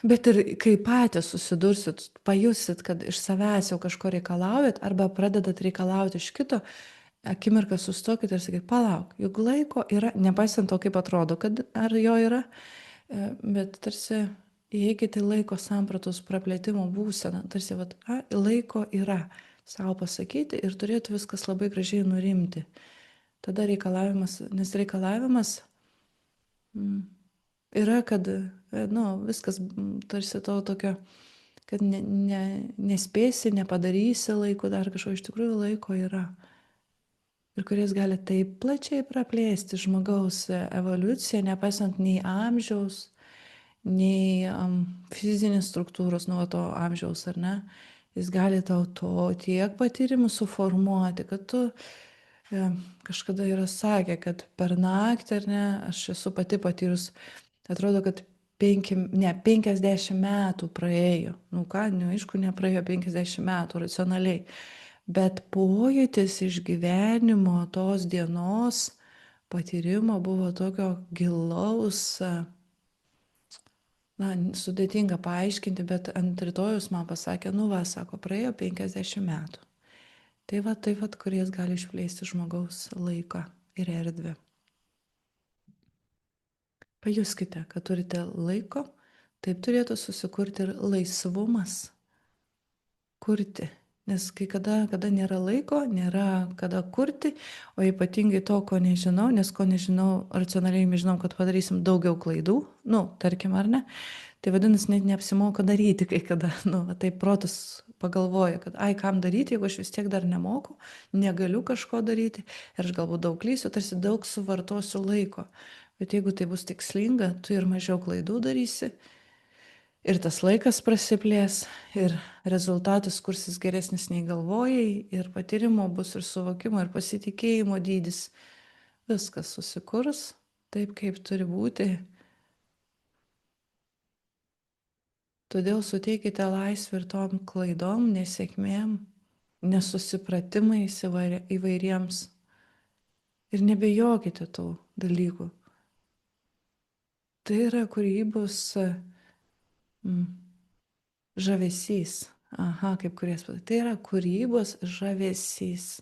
Bet ir kai patys susidursit, pajusit, kad iš savęs jau kažko reikalaujat arba pradedat reikalauti iš kito, akimirką sustokit ir sakyt, palauk, juk laiko yra, nepaisant to, kaip atrodo, kad ar jo yra, bet tarsi įeikite į laiko sampratos praplėtimo būseną, tarsi, vat, laiko yra, savo pasakyti ir turėtų viskas labai gražiai nurimti. Tada reikalavimas, nes reikalavimas yra, kad, nu, viskas tarsi to tokio, kad nespėsi, nepadarysi laiko, dar kažko iš tikrųjų laiko yra. Ir kuris gali taip plačiai praplėsti žmogaus evoliuciją, nepaisant nei amžiaus, nei fizinės struktūros nuo to amžiaus, ar ne. Jis gali tau to tiek patyrimų suformuoti, kad tu kažkada yra sakę, kad per naktį, ar ne, aš esu pati patyrus, atrodo, kad 50 metų praėjo. Nu ką, nu, aišku, nepraėjo 50 metų racionaliai, bet pojūtis išgyvenimo tos dienos patyrimo buvo tokio gilaus, na, sudėtinga paaiškinti, bet ant rytojus man pasakė, nu va, sako, praėjo 50 metų. Tai va, kuris gali išplėsti žmogaus laiką ir erdvę. Pajuskite, kad turite laiko, taip turėtų susikurti ir laisvumas kurti. Nes kai kada nėra laiko, nėra kada kurti, o ypatingai to, ko nežinau, nes ko nežinau, racionaliai žinau, kad padarysim daugiau klaidų, nu, tarkim, ar ne, tai vadinasi, net neapsimoka daryti kai kada, nu, taip protas pagalvoja, kad ai, kam daryti, jeigu aš vis tiek dar nemoku, negaliu kažko daryti ir aš galbūt daug klysiu, tarsi daug suvartosiu laiko. Bet jeigu tai bus tikslinga, tu ir mažiau klaidų darysi, ir tas laikas prasiplės, ir rezultatas kursis geresnis nei galvojai, ir patyrimo bus, ir suvokimo, ir pasitikėjimo dydis. Viskas susikurs taip, kaip turi būti. Todėl suteikite laisvę ir tom klaidom, nesėkmėm, nesusipratimais įvairiems. Ir nebejokite tų dalykų. Tai yra kūrybos žavesys. Aha, kaip kuries. Tai yra kūrybos žavesys.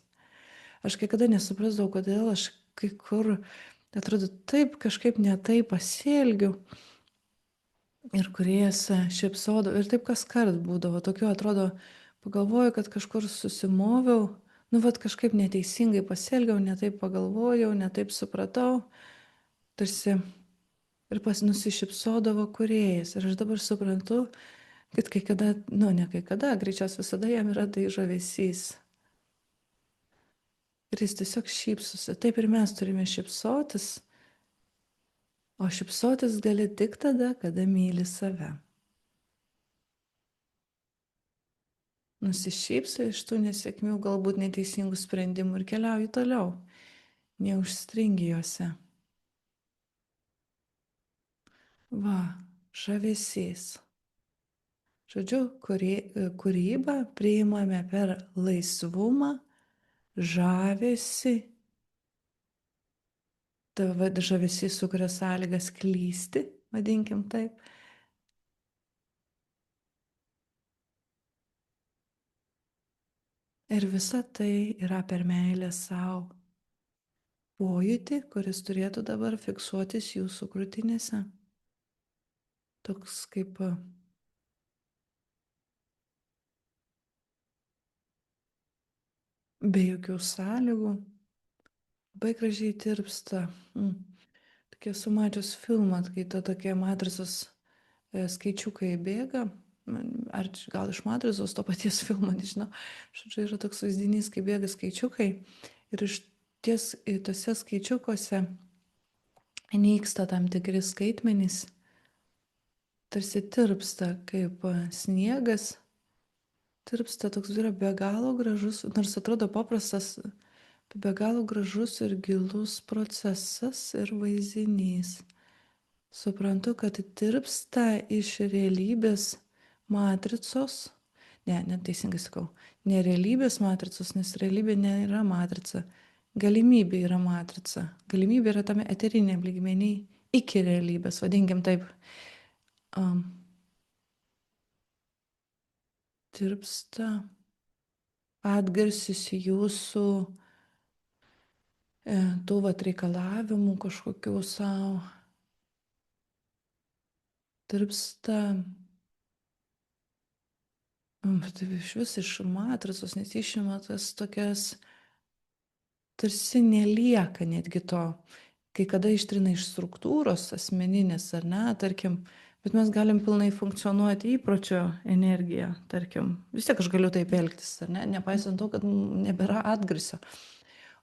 Aš kai kada nesuprasdavau, kodėl aš kai kur, atrodo, taip kažkaip netai pasielgiu. Ir kuriejas šipsodavo. Ir taip kas kart būdavo. Tokiu atrodo, pagalvoju, kad kažkur susimoviau. Nu, vat kažkaip neteisingai pasielgiau, netaip pagalvojau, netaip supratau. Tarsi ir nusišypsodavo kūrėjas. Ir aš dabar suprantu, kad kai kada, nu ne kai kada, greičiausiai visada jam yra tai žavesys. Ir jis tiesiog šypsosi. Taip ir mes turime šypsotis. O šypsotis gali tik tada, kada myli save. Nusišypsai iš tų nesėkmių, galbūt neteisingų sprendimų ir keliauji toliau. Neužstringi juose. Va, žavesys. Žodžiu, kūrybą priimame per laisvumą, žavesį. Tavo žavesys sukuria sąlygas klysti, vadinkim taip. Ir visa tai yra per meilę savo. Pojūtį, kuris turėtų dabar fiksuotis jūsų krūtinėse. Toks kaip be jokių sąlygų. Labai gražiai tirpsta. Tokia esu mačius filmą, kai to tokie matricos skaičiukai bėga. Ar gal iš matricos to paties filmo, nežinau. Žodžiu, yra toks vaizdinys, kai bėga skaičiukai. Ir iš ties tose skaičiukuose nyksta tam tikri skaitmenys. Tarsi tirpsta kaip sniegas. Tirpsta toks yra be galo gražus, nors atrodo paprastas, be galo gražus ir gilus procesas ir vaizdinys. Suprantu, kad tirpsta iš realybės matricos, neteisingai sakau, ne realybės matricos, nes realybė nėra matrica, galimybė yra matrica, galimybė yra tame eteriniam lygmenį iki realybės, vadinkim taip. am, tirpsta atgarsis į jūsų tų vat reikalavimų kažkokių savo, tirpsta, tai iš vis iš matricos, nes išima tas tokias, tarsi nelieka netgi to, kai kada ištrina iš struktūros asmeninės ar ne, tarkim, bet mes galim pilnai funkcionuoti įpročio energiją, tarkim, vis tiek aš galiu taip elgtis, ar ne, nepaisant to, kad nebėra atgarsio.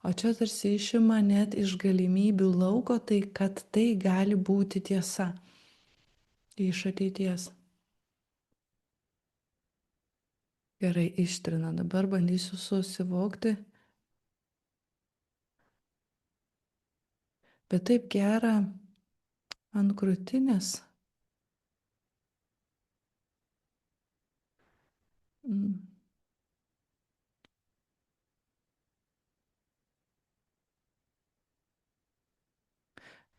O čia tarsi išima net iš galimybių lauko, tai kad tai gali būti tiesa iš ateities. Gerai, ištrina, dabar bandysiu susivokti, bet taip gera ant krūtinės. Mm.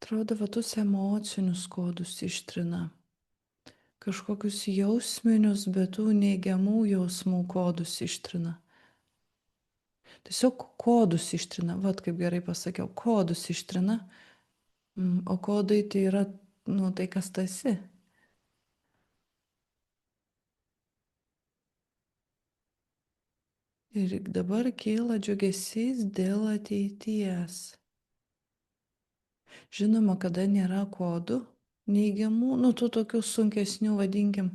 Atrodo, va tuos emocinius kodus ištrina. Kažkokius jausminius, bet tų neigiamų jausmų kodus ištrina. Tiesiog kodus ištrina, vat kaip gerai pasakiau, kodus ištrina. O kodai tai yra, nu, tai kas tu esi. Ir dabar kyla džiugesys dėl ateities. Žinoma, kada nėra kodų neigiamų, nu, tų tokių sunkesnių, vadinkim,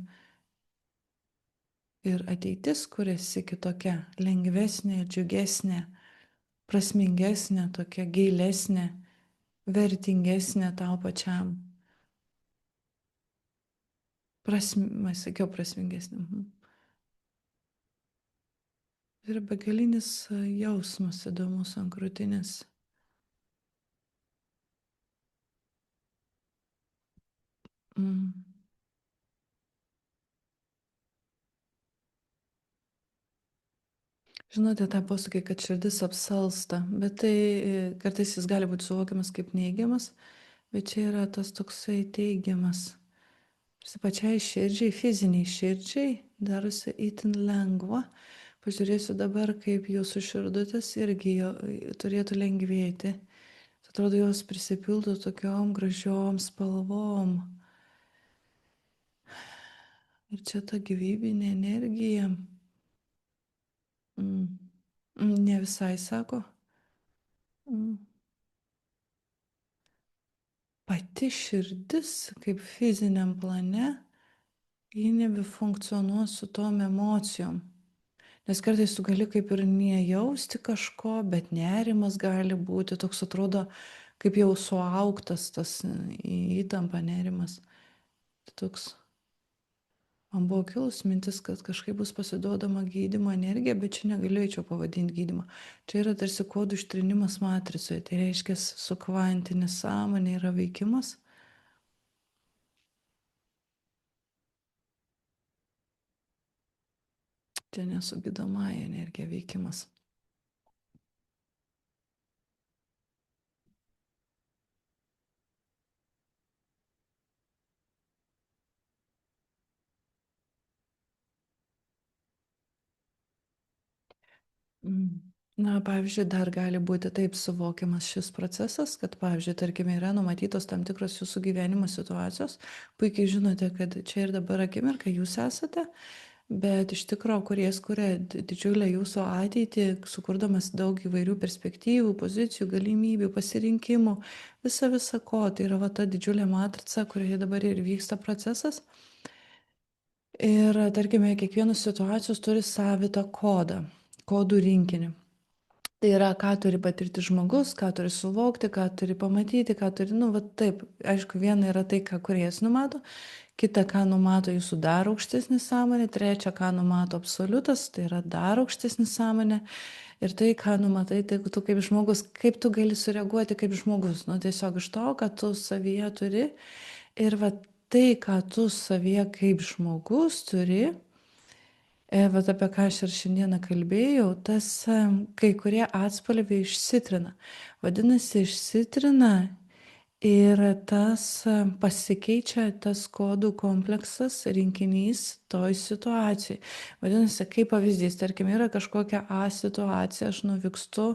ir ateitis kuriasi kitokia, lengvesnė, džiugesnė, prasmingesnė, tokia gilesnė, vertingesnė tau pačiam. Sakiau, prasmingesnė. Ir begalinis jausmas įdomus ant krūtinės. Mm. Žinote tą posakį, kad širdis apsalsta, bet tai kartais jis gali būti suvokiamas kaip neigiamas, bet čia yra tas toksai teigiamas. Ir pačiai širdžiai, fiziniai širdžiai darosi itin lengva. Pažiūrėsiu dabar, kaip jūsų širdutės irgi turėtų lengvėti. Atrodo, jos prisipildo tokiom gražiom spalvom. Ir čia ta gyvybinė energija. Mm. Ne visai sako. Mm. Pati širdis, kaip fiziniam plane, ji nebefunkcionuos su tom emocijom. Nes kartais tu gali kaip ir nejausti kažko, bet nerimas gali būti, toks atrodo, kaip jau suaugtas tas įtampa nerimas. Toks. Man buvo kilus mintis, kad kažkaip bus pasiduodama gydymo energija, bet čia negalėčiau pavadinti gydymą. Čia yra tarsi kodų ištrinimas matricoje. Tai reiškia, su kvantinė sąmonė yra veikimas. Čia nesu gydomąją energiją veikimas. Na, pavyzdžiui, dar gali būti taip suvokiamas šis procesas, kad, pavyzdžiui, tarkime, yra numatytos tam tikros jūsų gyvenimo situacijos, puikiai žinote, kad čia ir dabar akimirka jūs esate, bet iš tikrųjų, kuris kuria didžiulę jūsų ateitį, sukurdamas daug įvairių perspektyvų, pozicijų, galimybių, pasirinkimų, visa ko, tai yra va ta didžiulė matrica, kurioje dabar ir vyksta procesas. Ir, tarkime, kiekvienos situacijos turi savitą kodą, kodų rinkinį. Tai yra, ką turi patirti žmogus, ką turi suvokti, ką turi pamatyti, ką turi, nu, va taip, aišku, viena yra tai, ką kuriejas numato, kita, ką numato jūsų dar aukštesnė sąmonė, trečia, ką numato absoliutas, tai yra dar aukštesnė sąmonė, ir tai, ką numatai, tai tu kaip žmogus, kaip tu gali sureaguoti kaip žmogus, nu, tiesiog iš to, ką tu savyje turi, ir va tai, ką tu savyje kaip žmogus turi, vat apie ką aš ir šiandieną kalbėjau, tas kai kurie atspalviai išsitrina. Vadinasi, išsitrina Ir tas pasikeičia tas kodų kompleksas, rinkinys toj situacijai. Vadinasi, kaip pavyzdys, tarkim, yra kažkokia A situacija, aš nuvykstu,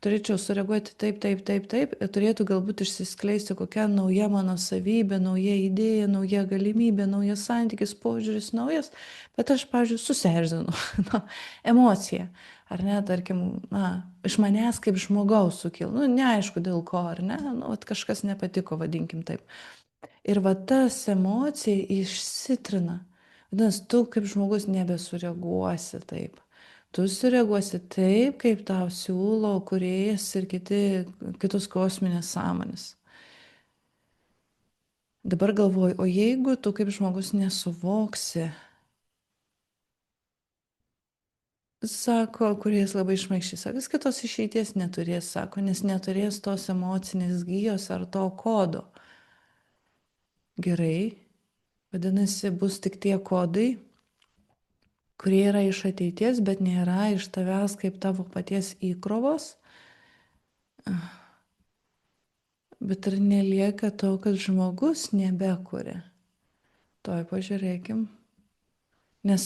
turėčiau sureaguoti taip, taip, taip, taip, ir turėtų galbūt išsiskleisti kokia nauja mano savybė, nauja idėja, nauja galimybė, naujas santykis, požiūris naujas, bet aš, pavyzdžiui, susierzinu, nu, emocija. Ar ne, tarkim, na, iš manęs kaip žmogaus sukil, nu, neaišku dėl ko, ar ne, nu, vat kažkas nepatiko, vadinkim taip. Ir va tas emocija išsitrina. Vadinasi, tu kaip žmogus nebesureaguosi taip. Tu sureaguosi taip, kaip tau siūlo kūrėjas ir kitos kosminės sąmonės. Dabar galvoju, o jeigu tu kaip žmogus nesuvoksi, sako, kuris labai šmaikščiai sako, jis kitos išeities neturės, sako, nes neturės tos emocinės gyjos ar to kodo. Gerai, vadinasi, bus tik tie kodai, kurie yra iš ateities, bet nėra iš tavęs kaip tavo paties įkrovos. Bet ar nelieka to, kad žmogus nebekuria? Toj pažiūrėkim. Nes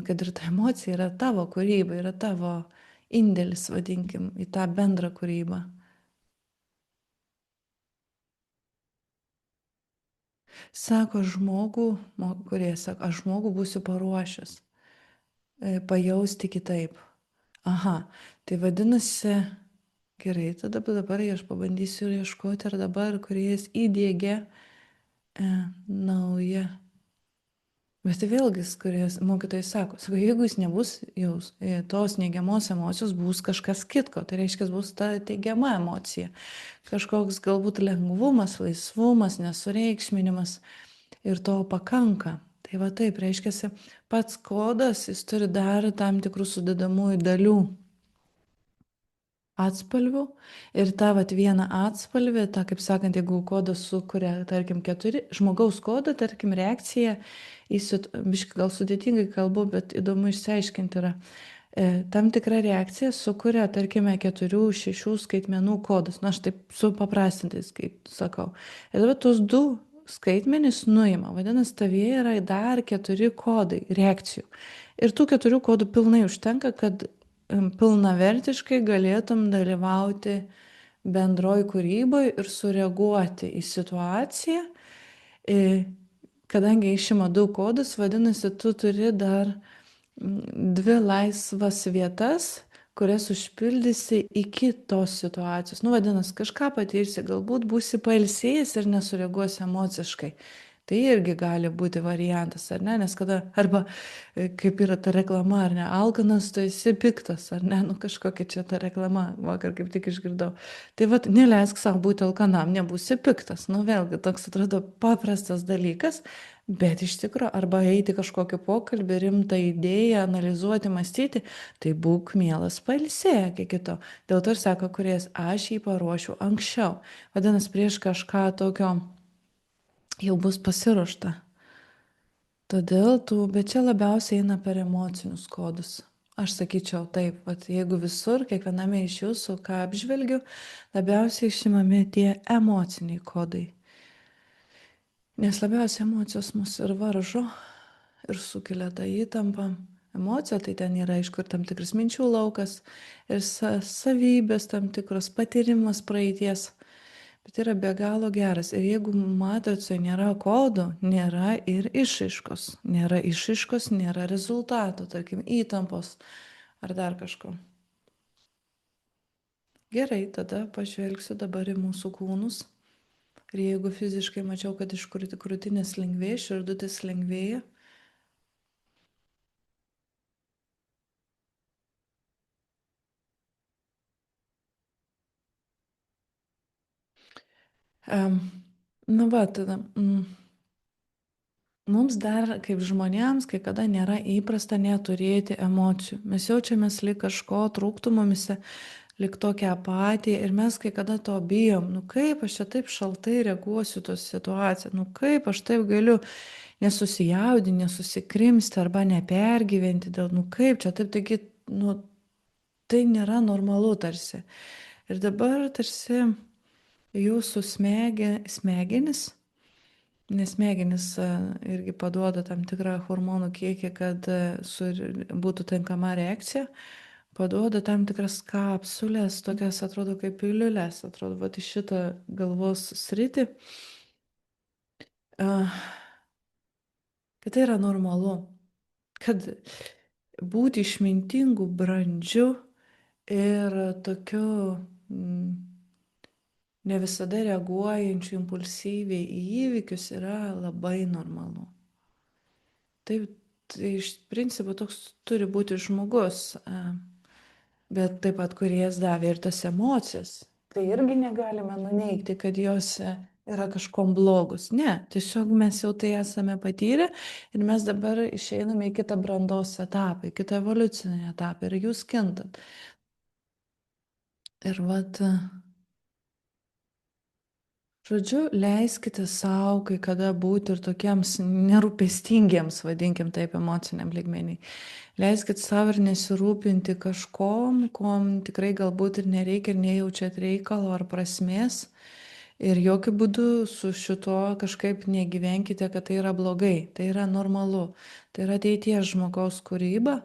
kad ir ta emocija yra tavo kūryba, yra tavo indėlis, vadinkim, į tą bendrą kūrybą. Sako žmogų, kurie sako, aš žmogų būsiu paruošęs pajausti kitaip. Aha, tai vadinasi, gerai, tada dabar aš pabandysiu ieškoti, ar dabar kuriejas įdėgė naują. Bet tai vėlgi, kuris mokytojai sako, jeigu jis nebus jaus, tos neigiamos emocijos, bus kažkas kitko, tai reiškia, bus ta teigiama emocija. Kažkoks galbūt lengvumas, laisvumas, nesureikšminimas ir to pakanka. Tai va taip, reiškia, pats kodas, jis turi dar tam tikrų sudedamųjų dalių atspalvių ir tą vat vieną atspalvį, tą, kaip sakant, jeigu kodas sukuria, tarkim, 4, žmogaus kodą, tarkim, reakcija, biškai gal sudėtingai kalbu, bet įdomu išsiaiškinti yra. Tam tikra reakcija sukuria, tarkime, 4-6 skaitmenų kodus. Na, aš taip supaprastintai sakau. Ir dabar tuos 2 skaitmenys nuima. Vadinasi, tavyje yra dar 4 kodai reakcijų. Ir tų 4 kodų pilnai užtenka, kad pilnavertiškai galėtum dalyvauti bendroj kūryboj ir sureaguoti į situaciją. Kadangi išima 2 kodus, vadinasi, tu turi dar 2 laisvas vietas, kurias užpildysi iki tos situacijos. Nu, vadinasi, kažką patirsi, galbūt būsi pailsėjęs ir nesureaguosi emociškai. Tai irgi gali būti variantas, ar ne? Nes kada, arba kaip yra ta reklama, ar ne, alkanas, tu esi piktas, ar ne, nu kažkokia čia ta reklama, vakar kaip tik išgirdau. Tai vad, neleisk savo būti alkanam, nebūsi piktas. Nu vėlgi, toks atrodo paprastas dalykas, bet iš tikrųjų, arba eiti kažkokį pokalbį, rimtą idėją, analizuoti, mąstyti, tai būk mielas pailsėk iki to. Dėl to ir sako, kuris aš jį paruošiu anksčiau. Vadinasi, prieš kažką tokio jau bus pasiruošta. Todėl bet čia labiausiai eina per emocinius kodus. Aš sakyčiau taip, vat, jeigu visur, kiekviename iš jūsų, ką apžvelgiu, labiausiai išimami tie emociniai kodai. Nes labiausiai emocijos mus ir varžo, ir sukelia tą įtampą. Emocija tai ten yra, iš kur tam tikras minčių laukas ir savybės, tam tikros patyrimas praeities. Bet yra be galo geras. Ir jeigu matricoje nėra kodų, nėra ir išraiškos. Nėra išraiškos, nėra rezultato, tarkim, įtampos ar dar kažko. Gerai, tada pažvelgsiu dabar į mūsų kūnus. Ir jeigu fiziškai mačiau, kad iš krūtinės lengvėja, širdutės lengvėja. Nu va, tada. Mums dar kaip žmonėms kai kada nėra įprasta neturėti emocijų. Mes jaučiamės lyg kažko trūktų mumise, lyg tokia apatija ir mes kai kada to bijom. Nu kaip aš čia taip šaltai reaguosiu tos situaciją, nu kaip aš taip galiu nesusijaudinti, nesusikrimsti arba nepergyventi dėl, nu kaip čia taip, taigi, tai nėra normalu tarsi. Ir dabar tarsi jūsų smegenis, nes smegenis irgi paduoda tam tikrą hormonų kiekį, kad būtų tinkama reakcija, paduoda tam tikras kapsulės, tokias atrodo kaip piliulės, atrodo, va, į šitą galvos sritį, kad tai yra normalu, kad būti išmintingu, brandžiu ir tokiu ne visada reaguojančiu impulsyviai į įvykius yra labai normalu. Taip, tai iš principo toks turi būti žmogus, bet taip pat kuriejas davė ir tas emocijas. Tai irgi negalime nuneigti, kad jos yra kažkom blogus. Ne, tiesiog mes jau tai esame patyrę ir mes dabar išeiname į kitą brandos etapą, į kitą evoliucinį etapą ir jūs kintat. Ir vat, žodžiu, leiskite savo kai kada būti ir tokiems nerūpestingiems, vadinkim taip, emociniam lygmenį. Leiskit savo ir nesirūpinti kažkom, kom tikrai galbūt ir nereikia ir nejaučiat reikalo ar prasmės. Ir jokių būdų su šituo kažkaip negyvenkite, kad tai yra blogai. Tai yra normalu. Tai yra ateities žmogaus kūryba.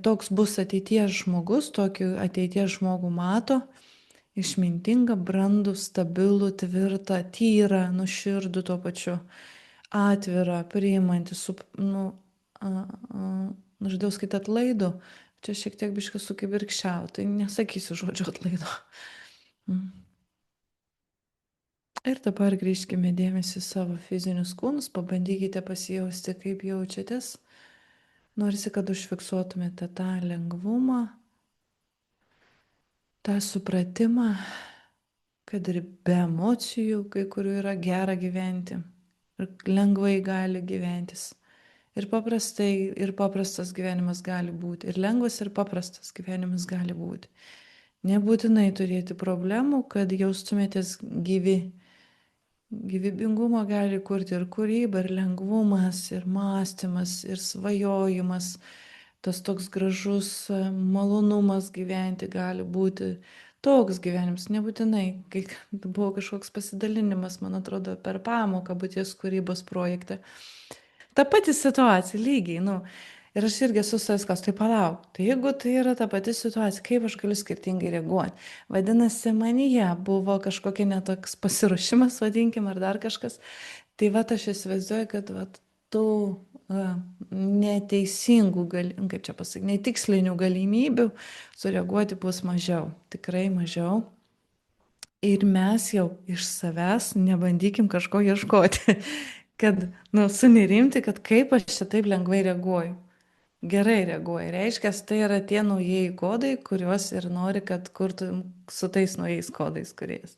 Toks bus ateities žmogus, tokį ateities žmogų mato. Išmintingą, brandų, stabilų, tvirtą, tyrą, nuširdų tuo pačiu, atvirą, priimantį, nu, žodžiu, skait atlaidų, čia šiek tiek biškai sukibirkščiau, tai nesakysiu žodžio atlaido. Mm. Ir dabar grįžkime dėmesį į savo fizinius kūnus, pabandykite pasijausti, kaip jaučiatės. Norisi, kad užfiksuotumėte tą lengvumą, tą supratimą, kad ir be emocijų kai kurių yra gera gyventi ir lengvai gali gyventis. Ir paprastai, ir paprastas gyvenimas gali būti, ir lengvas, ir paprastas gyvenimas gali būti. Nebūtinai turėti problemų, kad jaustumėtės gyvi. Gyvybingumą gali kurti ir kūryba, ir lengvumas, ir mąstymas, ir svajojimas. Tas toks gražus malonumas gyventi gali būti. Toks gyvenimas, nebūtinai, kai buvo kažkoks pasidalinimas, man atrodo, per pamoką būties kūrybos projekte. Ta pati situacija, lygiai, nu. Ir aš irgi esu savęs, tai palauk. Tai jeigu tai yra ta pati situacija, kaip aš galiu skirtingai reaguoti? Vadinasi, manyje buvo kažkokia netoks pasiruošimas, vadinkim, ar dar kažkas. Tai va, aš įsivaizduoju, kad va, tų neteisingų, kaip čia pasakyti, netikslinių galimybių sureaguoti bus mažiau. Tikrai mažiau. Ir mes jau iš savęs nebandykim kažko ieškoti. Kad, nu, sunerimti, kad kaip aš čia taip lengvai reaguoju. Gerai reaguoji. Reiškia, tai yra tie naujieji kodai, kuriuos ir nori, kad kurtum su tais naujais kodais kuriais.